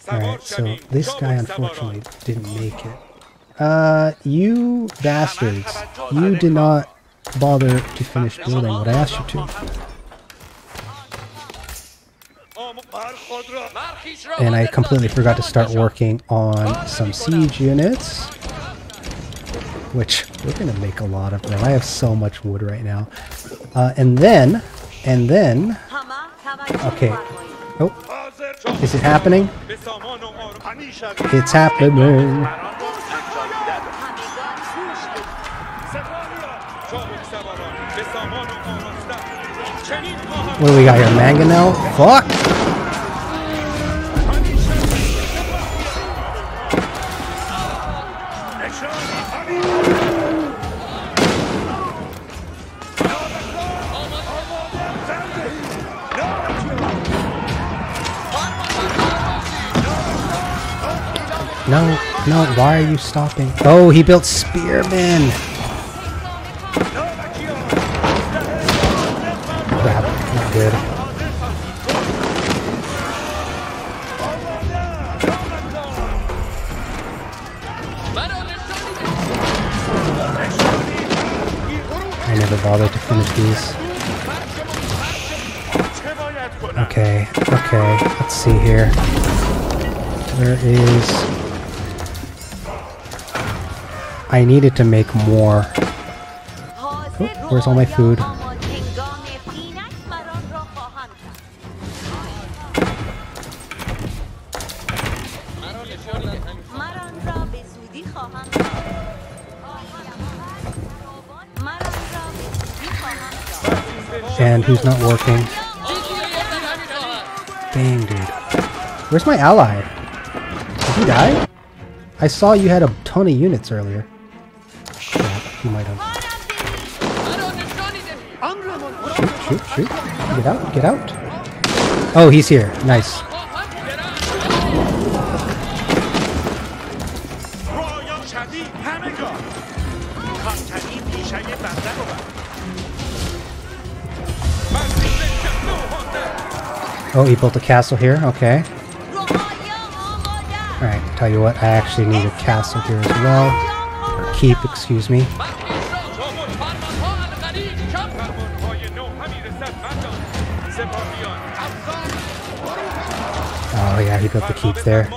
Alright, so this guy unfortunately didn't make it. You bastards, you did not bother to finish building what I asked you to. And I completely forgot to start working on some siege units, which we're going to make a lot of. I have so much wood right now. And then, okay. Oh, is it happening? It's happening. What do we got here? Mangonel? Fuck! No, why are you stopping? Oh, he built spearmen! Crap, not good. I never bothered to finish these. Okay, let's see here. Where is... I needed to make more. Oh, where's all my food? And who's not working? Dang, dude. Where's my ally? Did he die? I saw you had a ton of units earlier. Crap, he might have. Shoot. Get out. Oh, he's here. Nice. Oh, he built a castle here. Okay. Alright, tell you what, I actually need a castle here as well. Or keep, excuse me. Oh yeah, he built the keep there.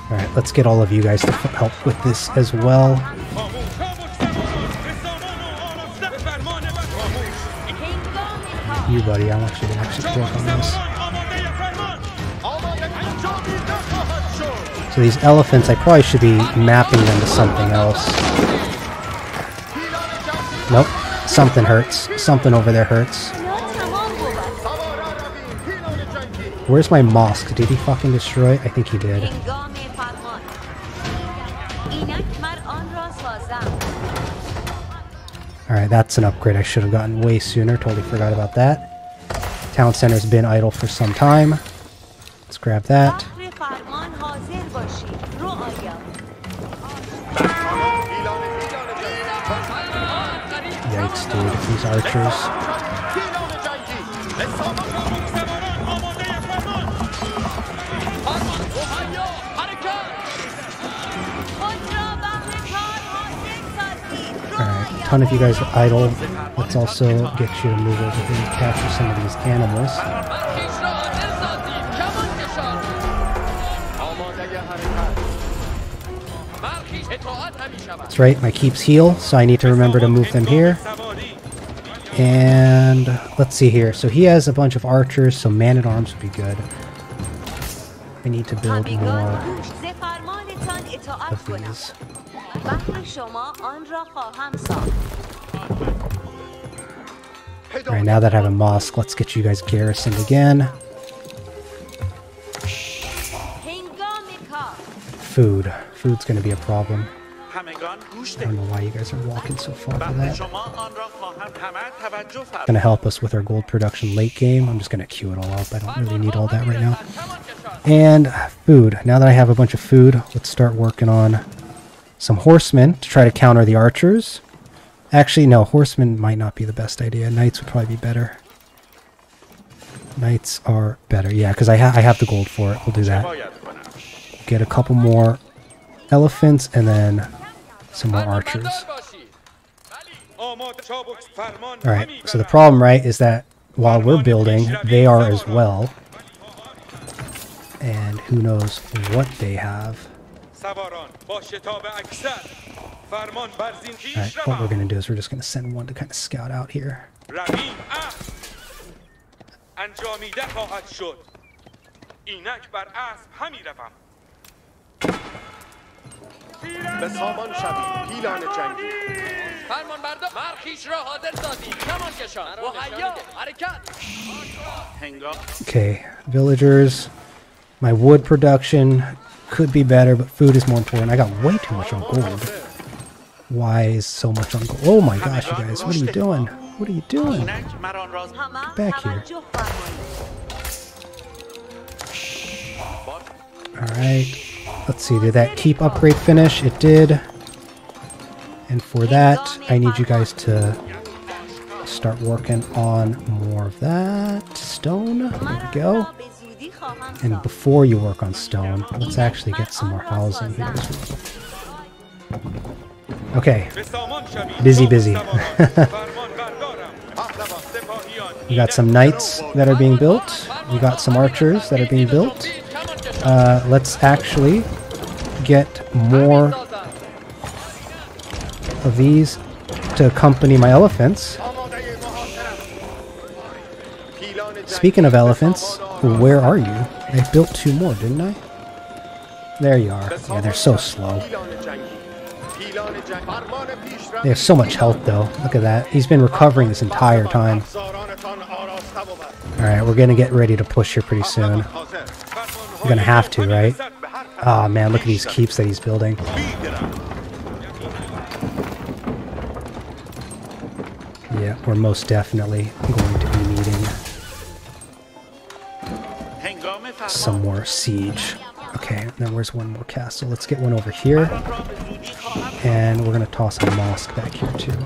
Alright, let's get all of you guys to help with this as well. You, buddy, I want you to actually work on this. So these elephants, I probably should be mapping them to something else. Nope, something hurts. Something over there hurts. Where's my mosque? Did he fucking destroy it? I think he did. Alright, that's an upgrade I should have gotten way sooner. Totally forgot about that. Town center's been idle for some time. Let's grab that. Yikes, dude. These archers. Alright, a ton of you guys are idle. Let's also get you to move over here and capture some of these animals. That's right, my keeps heal, so I need to remember to move them here. And let's see here. So he has a bunch of archers, so man-at-arms would be good. I need to build more of these. Alright, now that I have a mosque, let's get you guys garrisoned again. Food. Food's gonna be a problem. I don't know why you guys are walking so far for that. It's gonna help us with our gold production late game. I'm just gonna queue it all up. I don't really need all that right now. And food. Now that I have a bunch of food, let's start working on some horsemen to try to counter the archers. Actually, no, horsemen might not be the best idea. Knights would probably be better. Knights are better. Yeah, because I have the gold for it. We'll do that. Get a couple more elephants and then some more archers. Alright, so the problem, right, is that while we're building, they are as well. And who knows what they have. Alright, what we're going to do is we're just going to send one to kind of scout out here. Okay, villagers. My wood production could be better, but food is more important. I got way too much on gold. Why is so much on gold? Oh my gosh, you guys, what are you doing? What are you doing? Get back here. Alright. Let's see, did that keep upgrade finish? It did. And for that, I need you guys to start working on more of that. Stone. There we go. And before you work on stone, let's actually get some more housing here. Okay. Busy. We got some knights that are being built. We got some archers that are being built. Let's actually get more of these to accompany my elephants. Speaking of elephants, where are you? I built 2 more, didn't I? There you are. Yeah, they're so slow. They have so much health, though. Look at that. He's been recovering this entire time. Alright, we're going to get ready to push here pretty soon. We're going to have to, right? Oh, man, look at these keeps that he's building. Yeah, we're most definitely going to be needing some more siege. Okay, then where's one more castle? Let's get one over here. And we're going to toss a mosque back here, too.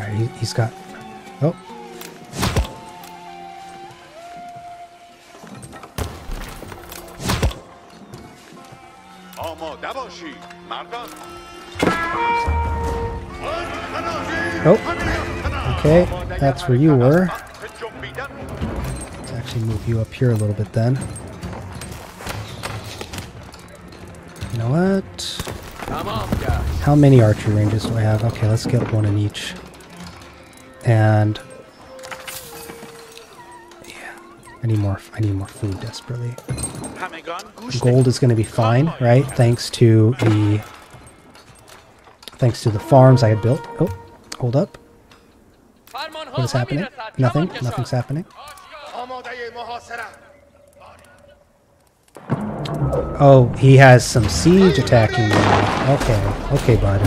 Alright, he's got... Oh. Oh. Okay, that's where you were. Let's actually move you up here a little bit then. You know what? How many archery ranges do I have? Okay, let's get one in each. And yeah, I need more food desperately. Gold is going to be fine, right? Thanks to the farms I had built. Oh, hold up. What is happening? Nothing. Nothing's happening. Oh, he has some siege attacking me. Okay, bud.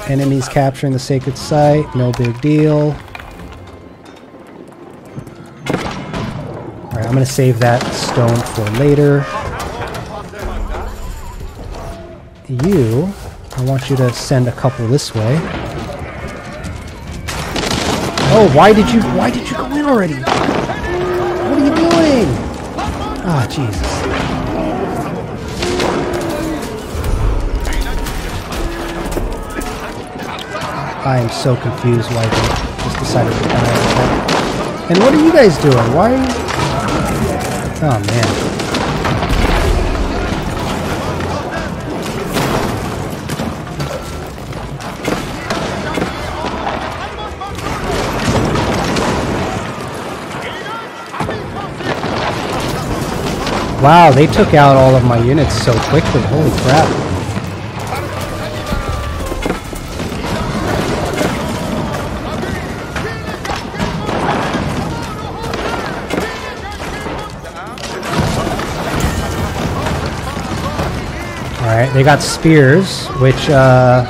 Enemies capturing the sacred site. No big deal. Alright, I'm gonna save that stone for later. You, I want you to send a couple this way. Oh, why did you go in already? What are you doing? Ah, Jesus. I am so confused why they just decided to die. And what are you guys doing? Why are you... Oh, man. Wow, they took out all of my units so quickly. Holy crap. Alright, they got spears, which,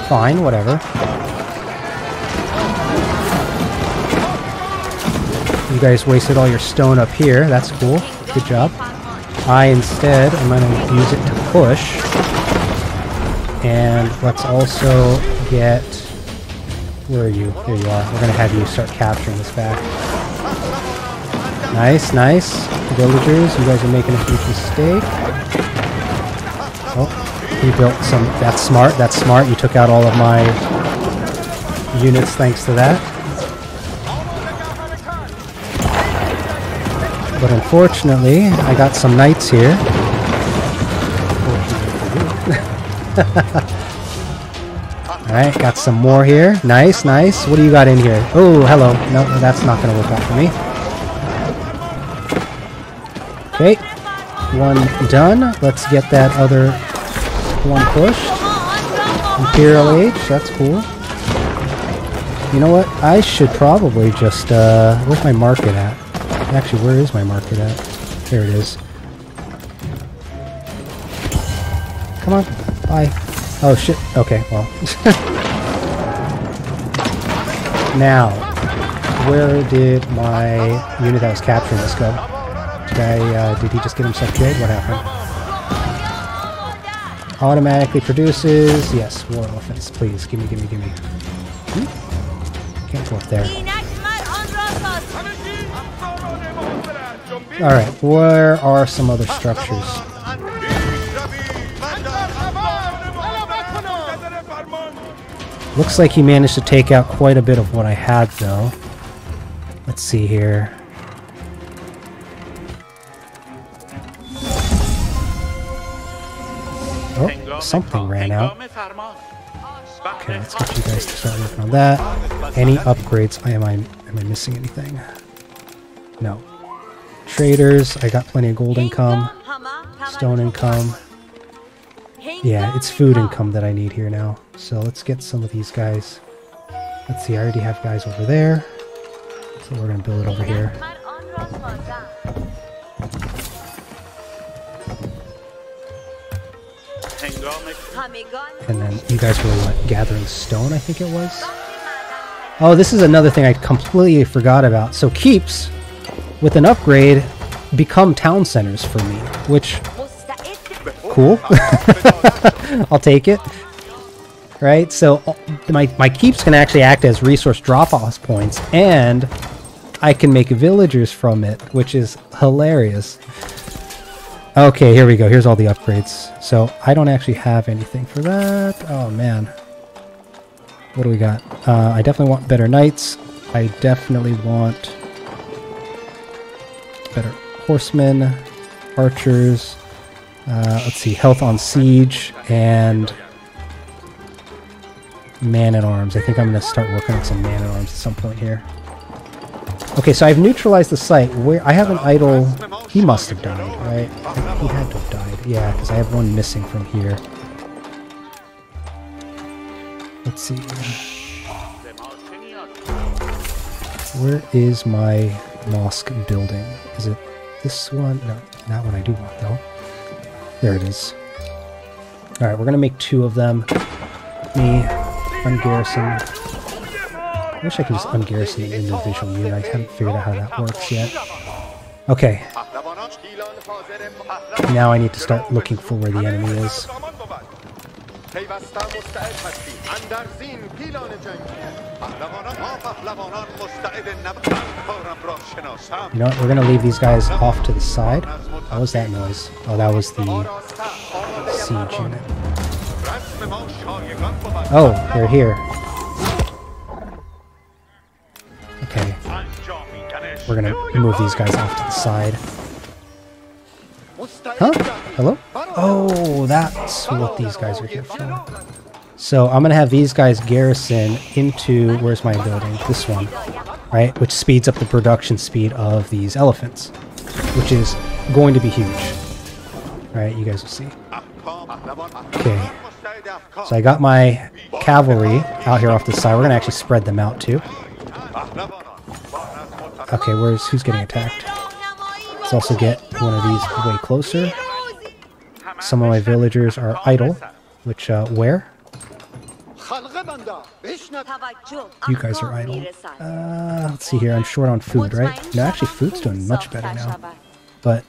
fine, whatever. You guys wasted all your stone up here. That's cool. Good job. I instead am going to use it to push. And let's also get... Where are you? There you are. We're going to have you start capturing this back. Nice, nice. Villagers, you guys are making a huge mistake. Oh, you built some... That's smart, that's smart. You took out all of my units thanks to that. But unfortunately, I got some knights here. Alright, got some more here. Nice, nice. What do you got in here? Oh, hello. No, that's not going to work out for me. Okay, one done. Let's get that other one pushed. Imperial Age, that's cool. You know what? I should probably just... where's my market at? Actually, where is my market at? There it is. Come on. Bye. Oh, shit. Okay, well. Now, where did my unit that was capturing this go? Did he just get himself killed? What happened? Automatically produces... Yes, war elephants. Please, gimme. Can't go up there. Alright, where are some other structures? Looks like he managed to take out quite a bit of what I had, though. Let's see here. Oh, something ran out. Okay, let's get you guys to start working on that. Any upgrades? Am I missing anything? No. Traders, I got plenty of gold income, stone income. Yeah, it's food income that I need here now. So let's get some of these guys. Let's see, I already have guys over there. So we're going to build it over here. And then you guys were, what, gathering stone, I think it was? Oh, this is another thing I completely forgot about. So keeps... with an upgrade, become town centers for me, which, cool. I'll take it. right? So my keeps can actually act as resource drop-off points, and I can make villagers from it, which is hilarious. Okay, here we go. Here's all the upgrades. So I don't actually have anything for that. Oh, man. What do we got? I definitely want better knights. I definitely want better horsemen, archers. Let's see, health on siege, and man-at-arms. I think I'm going to start working on some man-at-arms at some point here. Okay, so I've neutralized the site. Where I have an idol. He must have died, right? He had to have died. Yeah, because I have one missing from here. Let's see. Where is my mosque building? Is it this one? No, that one I do want, though. There it is. Alright, we're going to make 2 of them. Me, ungarrison. I wish I could just ungarrison the individual unit. I haven't figured out how that works yet. Okay. Now I need to start looking for where the enemy is. You know what? We're going to leave these guys off to the side. What was that noise? Oh, that was the siege unit. Oh, they're here. Okay. We're going to move these guys off to the side. Huh? Hello? Oh, that's what these guys are here for. So I'm going to have these guys garrison into, where's my building? This one, right? Which speeds up the production speed of these elephants, which is going to be huge. Right, you guys will see. Okay. So I got my cavalry out here off the side. We're going to actually spread them out too. Okay, who's getting attacked? Let's also get one of these way closer. Some of my villagers are idle, which, where? You guys are idle. Let's see here, I'm short on food, right? No, actually food's doing much better now. But...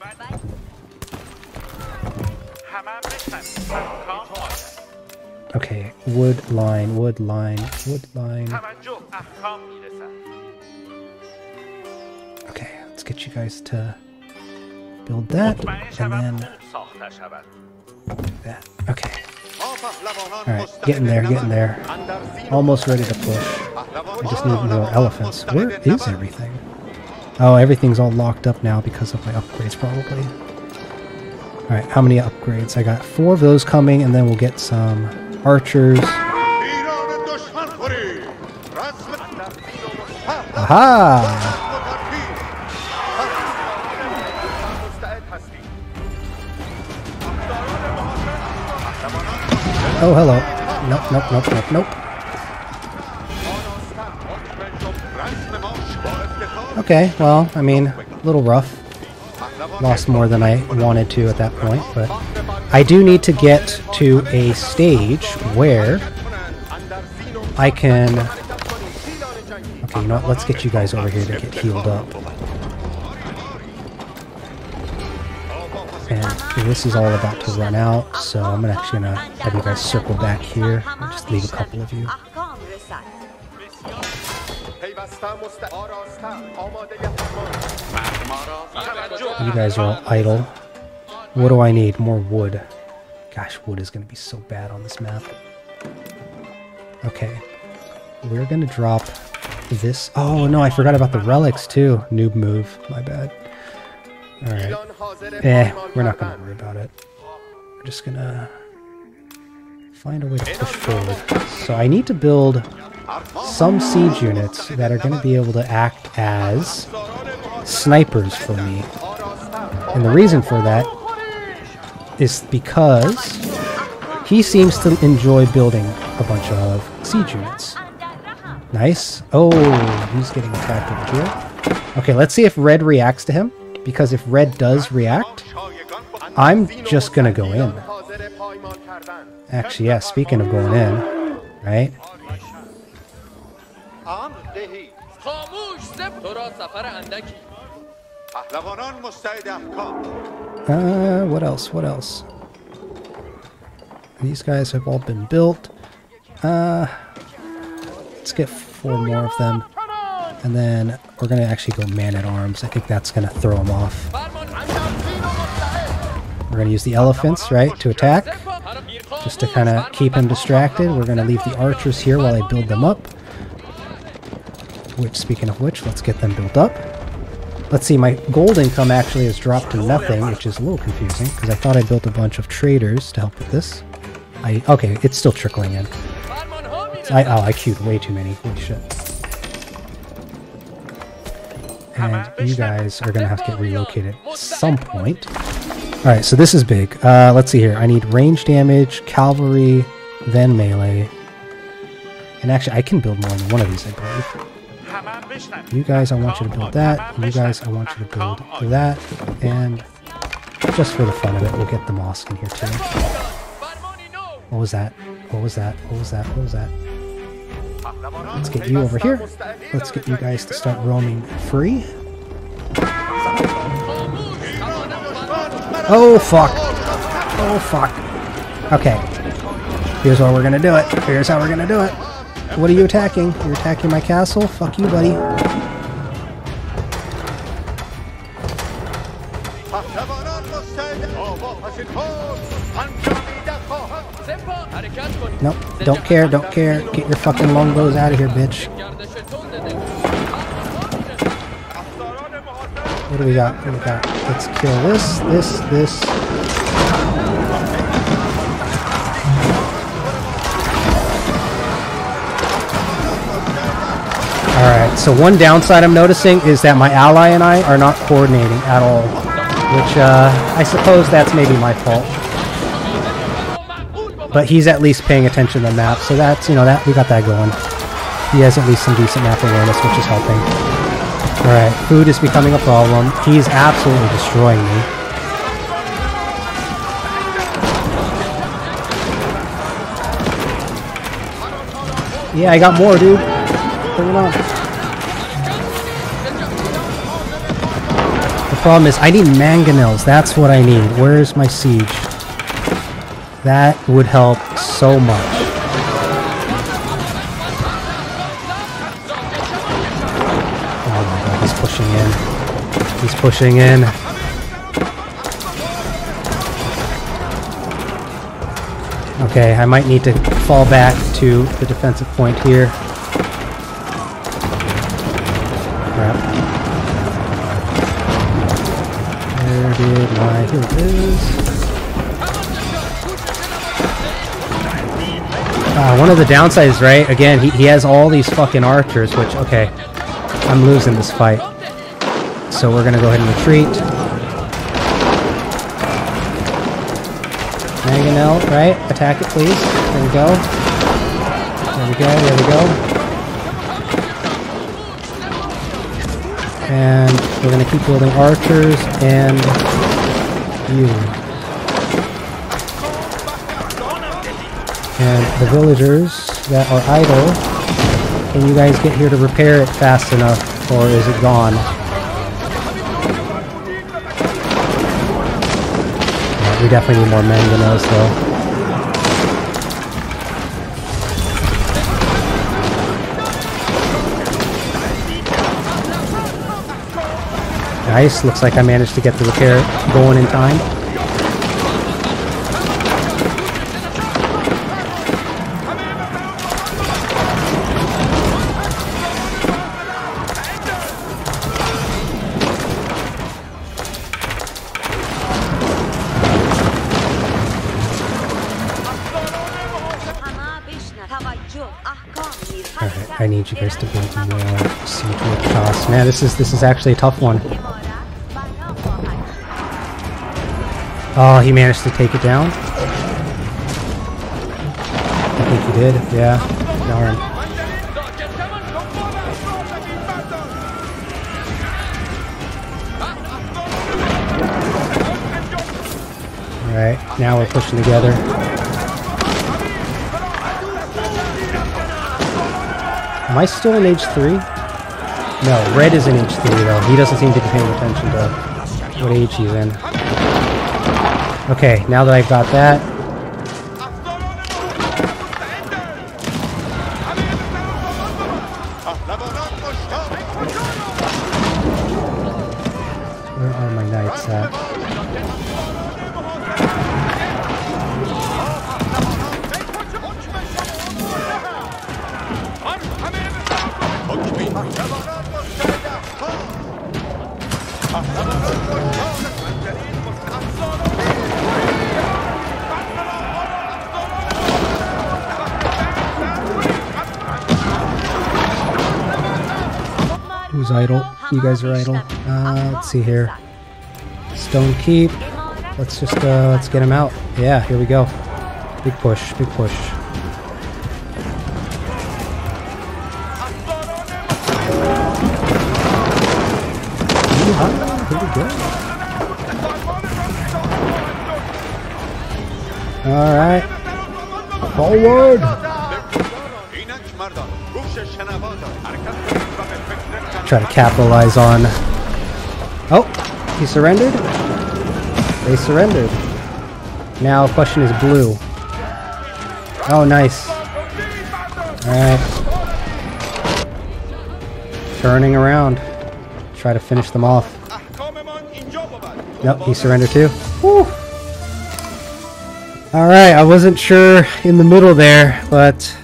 okay, wood line, wood line, wood line. Okay, let's get you guys to build that, and then that. Okay. Alright, getting there, getting there. Almost ready to push. I just need more elephants. Where is everything? Oh, everything's all locked up now because of my upgrades, probably. Alright, how many upgrades? I got 4 of those coming, and then we'll get some archers. Aha! Oh, hello. Nope, nope, nope, nope, nope. Okay, well, I mean, a little rough. Lost more than I wanted to at that point, but I do need to get to a stage where I can... okay, you know what? Let's get you guys over here to get healed up. And this is all about to run out, so I'm actually gonna have you guys circle back here. I'll just leave a couple of you. You guys are all idle. What do I need? More wood. Gosh, wood is gonna be so bad on this map. Okay. We're gonna drop this. Oh no, I forgot about the relics too. Noob move. My bad. Alright. We're not going to worry about it. We're just going to find a way to push forward. So I need to build some siege units that are going to be able to act as snipers for me. And the reason for that is because he seems to enjoy building a bunch of siege units. Nice. Oh, he's getting attacked over here. Okay, let's see if red reacts to him. Because if red does react, I'm just going to go in. Actually, yeah, speaking of going in, right? What else? What else? These guys have all been built. Let's get 4 more of them. And then we're going to actually go man-at-arms. I think that's going to throw them off. We're going to use the elephants, right, to attack. Just to kind of keep him distracted. We're going to leave the archers here while I build them up. Which, speaking of which, let's get them built up. Let's see, my gold income actually has dropped to nothing, which is a little confusing, because I thought I built a bunch of traders to help with this. Okay, it's still trickling in. I queued way too many. Holy shit. And you guys are going to have to get relocated at some point. Alright, so this is big. Let's see here. I need range damage, cavalry, then melee. And actually, I can build more than one of these, I believe. You guys, I want you to build that. You guys, I want you to build that. And just for the fun of it, we'll get the mosque in here too. What was that? What was that? What was that? What was that? Let's get you over here. Let's get you guys to start roaming free. Oh, fuck. Oh, fuck. Okay. Here's how we're gonna do it. Here's how we're gonna do it. What are you attacking? You're attacking my castle? Fuck you, buddy. Nope, don't care, don't care. Get your fucking longbows out of here, bitch. What do we got? What do we got? Let's kill this. Alright, so one downside I'm noticing is that my ally and I are not coordinating at all. Which, I suppose that's maybe my fault. But he's at least paying attention to the map, so that's, you know, that we got that going. He has at least some decent map awareness, which is helping. Alright, food is becoming a problem. He's absolutely destroying me. Yeah, I got more, dude. Bring it on. The problem is, I need mangonels. That's what I need. Where's my siege? That would help so much. Oh my god, he's pushing in. He's pushing in. Okay, I might need to fall back to the defensive point here. Crap. Where did my... Here it is. One of the downsides, right? Again, he has all these fucking archers, which, okay, I'm losing this fight. So we're gonna go ahead and retreat. Mangonel, right? Attack it, please. There we go. There we go, there we go. And we're gonna keep building archers and you. And the villagers that are idle, can you guys get here to repair it fast enough, or is it gone? Yeah, we definitely need more mangonels though. Nice, looks like I managed to get the repair going in time. Alright, I need you guys to build more siege with costs. Man, this is actually a tough one. Oh, he managed to take it down? I think he did, yeah. Darn. Alright, now we're pushing together. Am I still in H3? No, red is in H3 though. He doesn't seem to be paying attention to what age he's in. Okay, now that I've got that. Who's idle? You guys are idle. Let's see here. Stone Keep. Let's just let's get him out. Yeah, here we go. Big push, big push. Here we go. All right. Forward. Try to capitalize on. Oh, he surrendered. They surrendered. Now the question is blue. Oh, nice. All right. Turning around. Try to finish them off. Nope, he surrendered too. Woo. All right, I wasn't sure in the middle there, but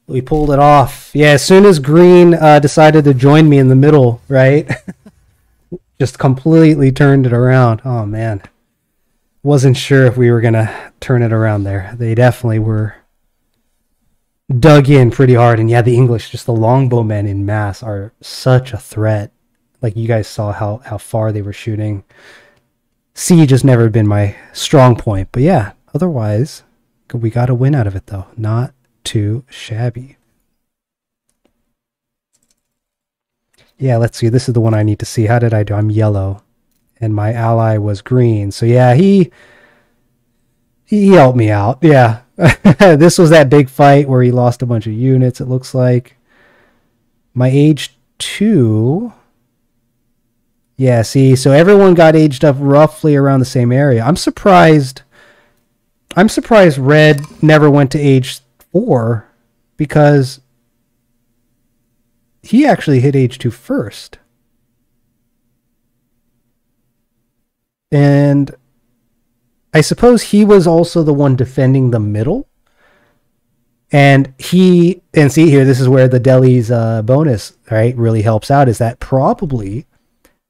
we pulled it off. Yeah, as soon as green decided to join me in the middle, right? Just completely turned it around. Oh, man. Wasn't sure if we were going to turn it around there. They definitely were dug in pretty hard. And yeah, the English, just the longbowmen in mass are such a threat. Like you guys saw how far they were shooting. Siege has never been my strong point. But yeah, otherwise, we got a win out of it though. Not too shabby. Yeah, let's see. This is the one I need to see. How did I do? I'm yellow. And my ally was green. So yeah, he helped me out. Yeah. This was that big fight where he lost a bunch of units, it looks like. My age 2. Yeah, see, so everyone got aged up roughly around the same area. I'm surprised Red never went to age 4 because he actually hit age 2 first. And I suppose he was also the one defending the middle. And see here, this is where the Delhi's bonus, right, really helps out, is that probably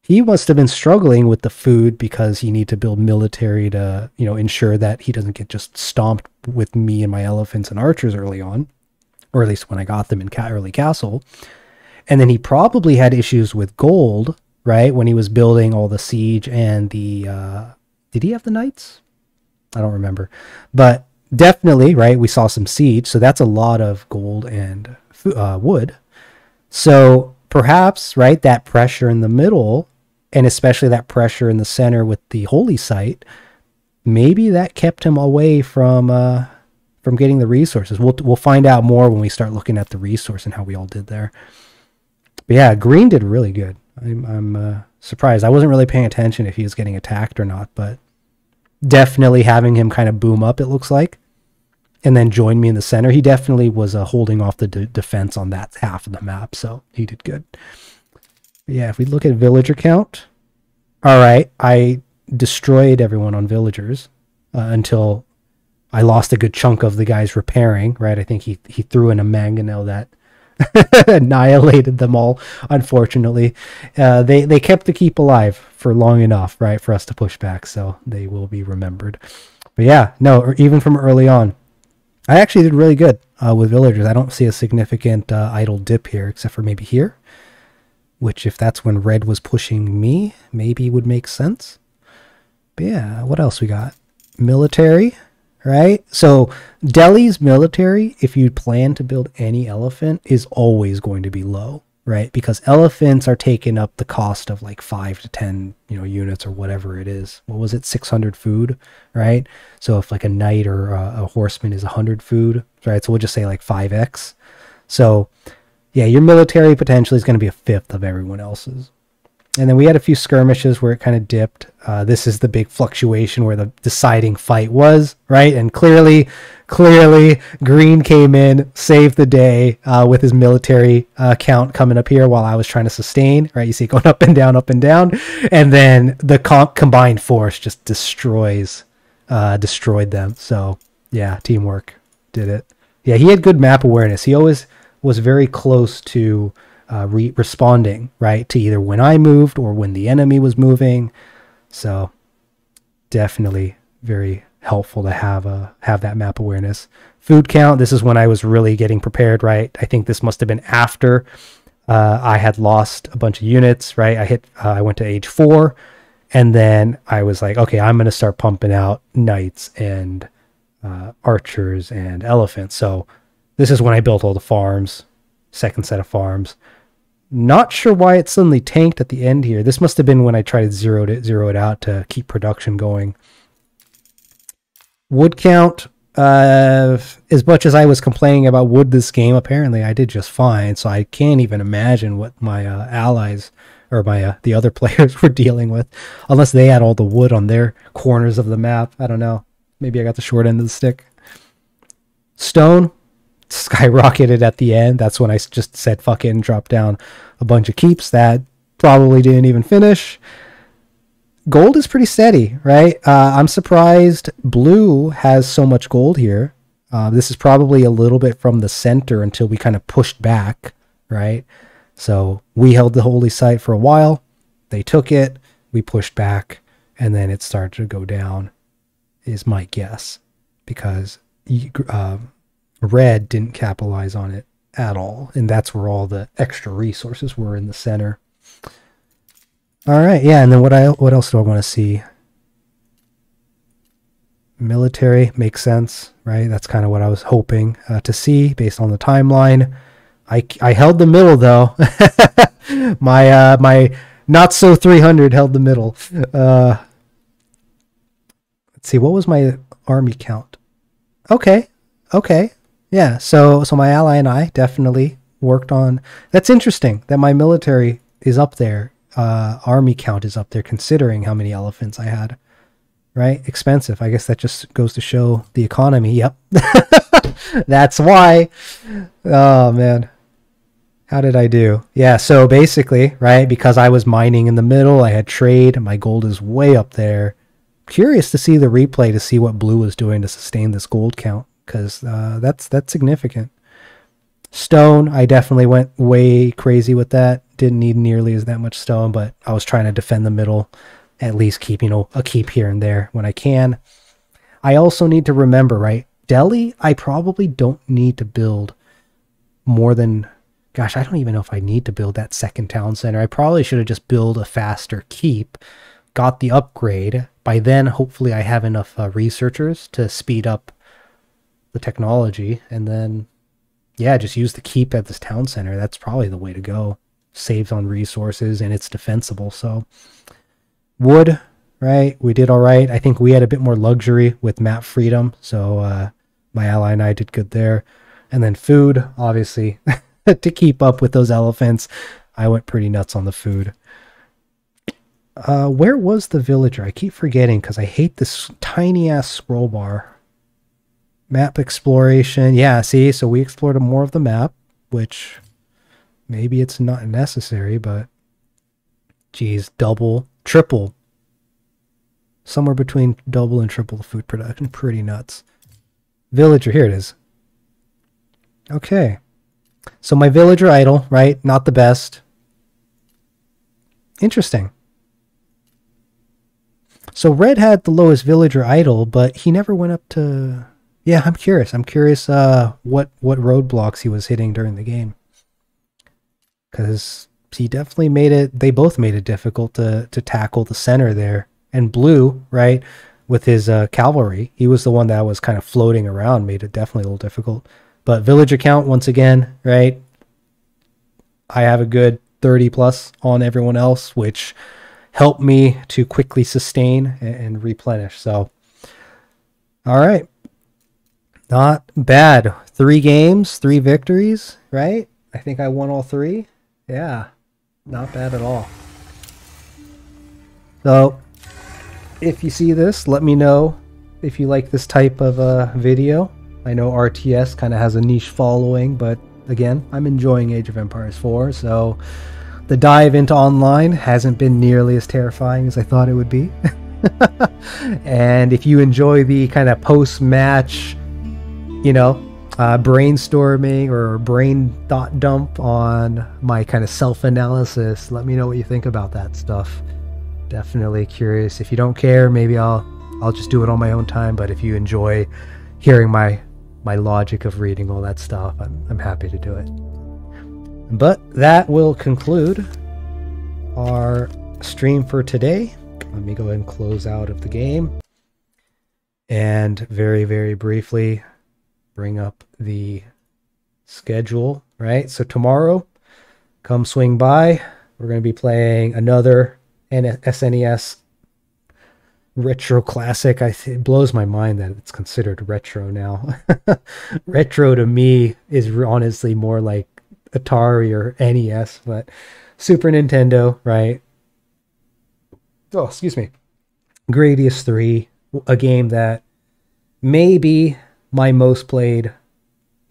he must have been struggling with the food because he needed to build military to, you know, ensure that he doesn't get just stomped with me and my elephants and archers early on, or at least when I got them in early castle. And then he probably had issues with gold, right, when he was building all the siege and the, did he have the knights? I don't remember. But definitely, right, we saw some siege, so that's a lot of gold and wood. So perhaps, right, that pressure in the middle, and especially that pressure in the center with the holy site, maybe that kept him away from getting the resources. We'll find out more when we start looking at the resource and how we all did there. But yeah, green did really good. I'm surprised. I wasn't really paying attention if he was getting attacked or not, but definitely having him kind of boom up, it looks like, and then join me in the center. He definitely was holding off the defense on that half of the map, so he did good. But yeah, if we look at villager count, all right, I destroyed everyone on villagers until I lost a good chunk of the guys repairing, right? I think he threw in a mangonel that annihilated them all, unfortunately. They kept the keep alive for long enough, right, for us to push back, so they will be remembered. But yeah, no, even from early on, I actually did really good with villagers. I don't see a significant idle dip here, except for maybe here, which if that's when red was pushing me, maybe would make sense. But yeah, what else we got? Military, right? So Delhi's military, if you plan to build any elephant, is always going to be low, right? Because elephants are taking up the cost of like 5 to 10, units or whatever it is. What was it? 600 food, right? So if like a knight or a horseman is 100 food, right? So we'll just say like 5x. So yeah, your military potentially is going to be a fifth of everyone else's. And then we had a few skirmishes where it kind of dipped. This is the big fluctuation where the deciding fight was, right? And clearly, green came in, saved the day with his military count coming up here while I was trying to sustain, right? You see it going up and down, and then the combined force just destroyed them. So yeah, teamwork did it. Yeah, he had good map awareness. He always was very close to responding, right, to either when I moved or when the enemy was moving. So definitely very helpful to have that map awareness. Food count, this is when I was really getting prepared, right? I think this must have been after I had lost a bunch of units, right? I went to age 4, and then I was like, okay, I'm going to start pumping out knights and archers and elephants. So this is when I built all the farms, second set of farms. Not sure why it suddenly tanked at the end here. This must have been when I tried to zero it out to keep production going. Wood count, as much as I was complaining about wood this game, apparently I did just fine. So I can't even imagine what my allies or my the other players were dealing with, unless they had all the wood on their corners of the map. I don't know. Maybe I got the short end of the stick. Stone skyrocketed at the end. That's when I just said fuck it and dropped down a bunch of keeps that probably didn't even finish. Gold is pretty steady, right? I'm surprised blue has so much gold here. This is probably a little bit from the center until we kind of pushed back, right? So we held the holy site for a while. They took it. We pushed back. And then it started to go down, is my guess. Because red didn't capitalize on it at all. And that's where all the extra resources were, in the center. All right, yeah, and then what else do I want to see? Military makes sense, right? That's kind of what I was hoping to see based on the timeline. I held the middle though. my not so 300 held the middle. Let's see, what was my army count? Okay, yeah. So my ally and I definitely worked on. That's interesting that my military is up there. Army count is up there considering how many elephants I had, right? Expensive. I guess that just goes to show the economy. Yep. That's why. Oh man, how did I do? Yeah, so basically, right, because I was mining in the middle, I had trade, my gold is way up there. Curious to see the replay to see what blue was doing to sustain this gold count, because that's significant. Stone, I definitely went way crazy with that. Didn't need nearly that much stone, but I was trying to defend the middle, at least keep, a keep here and there when I can. I also need to remember, right, Delhi, I probably don't need to build more than, gosh, I don't even know if I need to build that second town center. I probably should have just built a faster keep, got the upgrade. By then, hopefully I have enough researchers to speed up the technology, and then yeah, just use the keep at this town center. That's probably the way to go. Saves on resources and it's defensible. So wood, right? We did all right. I think we had a bit more luxury with map freedom. So my ally and I did good there. And then food, obviously, to keep up with those elephants, I went pretty nuts on the food. Where was the villager? I keep forgetting because I hate this tiny ass scroll bar. Map exploration. Yeah, see, so we explored more of the map, which maybe it's not necessary, but geez, double, triple. Somewhere between double and triple the food production. Pretty nuts. Villager, here it is. Okay. So my villager idle, right? Not the best. Interesting. So red had the lowest villager idle, but he never went up to... Yeah, I'm curious. I'm curious what roadblocks he was hitting during the game. Because he definitely made it... They both made it difficult to tackle the center there. And blue, right, with his cavalry, he was the one that was kind of floating around, made it definitely a little difficult. But villager count, once again, right, I have a good 30 plus on everyone else, which helped me to quickly sustain and replenish. So, all right. Not bad. 3 games, 3 victories, right? I think I won all 3. Yeah, not bad at all. So, if you see this, let me know if you like this type of video. I know RTS kind of has a niche following, but again, I'm enjoying Age of Empires 4, so the dive into online hasn't been nearly as terrifying as I thought it would be. And if you enjoy the kind of post-match, you know, brainstorming or brain thought dump on my kind of self-analysis, let me know what you think about that stuff. Definitely curious. If you don't care, maybe I'll I'll just do it on my own time. But if you enjoy hearing my logic of reading all that stuff, I'm happy to do it. But that will conclude our stream for today. Let me go ahead and close out of the game. And very, very briefly bring up the schedule, right? So tomorrow, come swing by. We're going to be playing another SNES retro classic. It blows my mind that it's considered retro now. Retro to me is honestly more like Atari or NES, but Super Nintendo, right? Oh, excuse me. Gradius 3, a game that may be my most played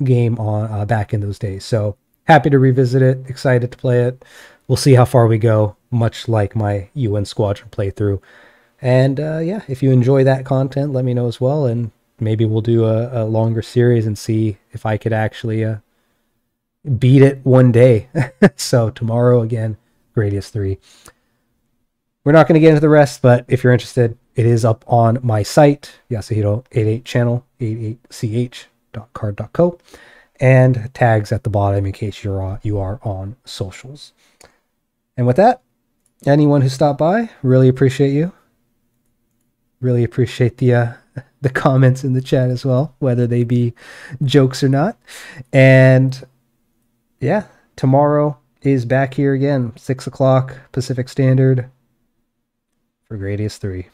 game on back in those days. So happy to revisit it, excited to play it. We'll see how far we go, much like my UN Squadron playthrough. And yeah, if you enjoy that content, let me know as well, and maybe we'll do a longer series and see if I could actually beat it one day. So tomorrow, again, Gradius 3. We're not going to get into the rest, but if you're interested, it is up on my site, Yasuhiro88 channel, 88ch.card.co, and tags at the bottom in case you are on socials. And with that, anyone who stopped by, really appreciate you. Really appreciate the comments in the chat as well, whether they be jokes or not. And yeah, tomorrow is back here again, 6 o'clock Pacific Standard for Gradius 3.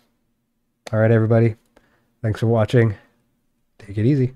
All right, everybody. Thanks for watching. Take it easy.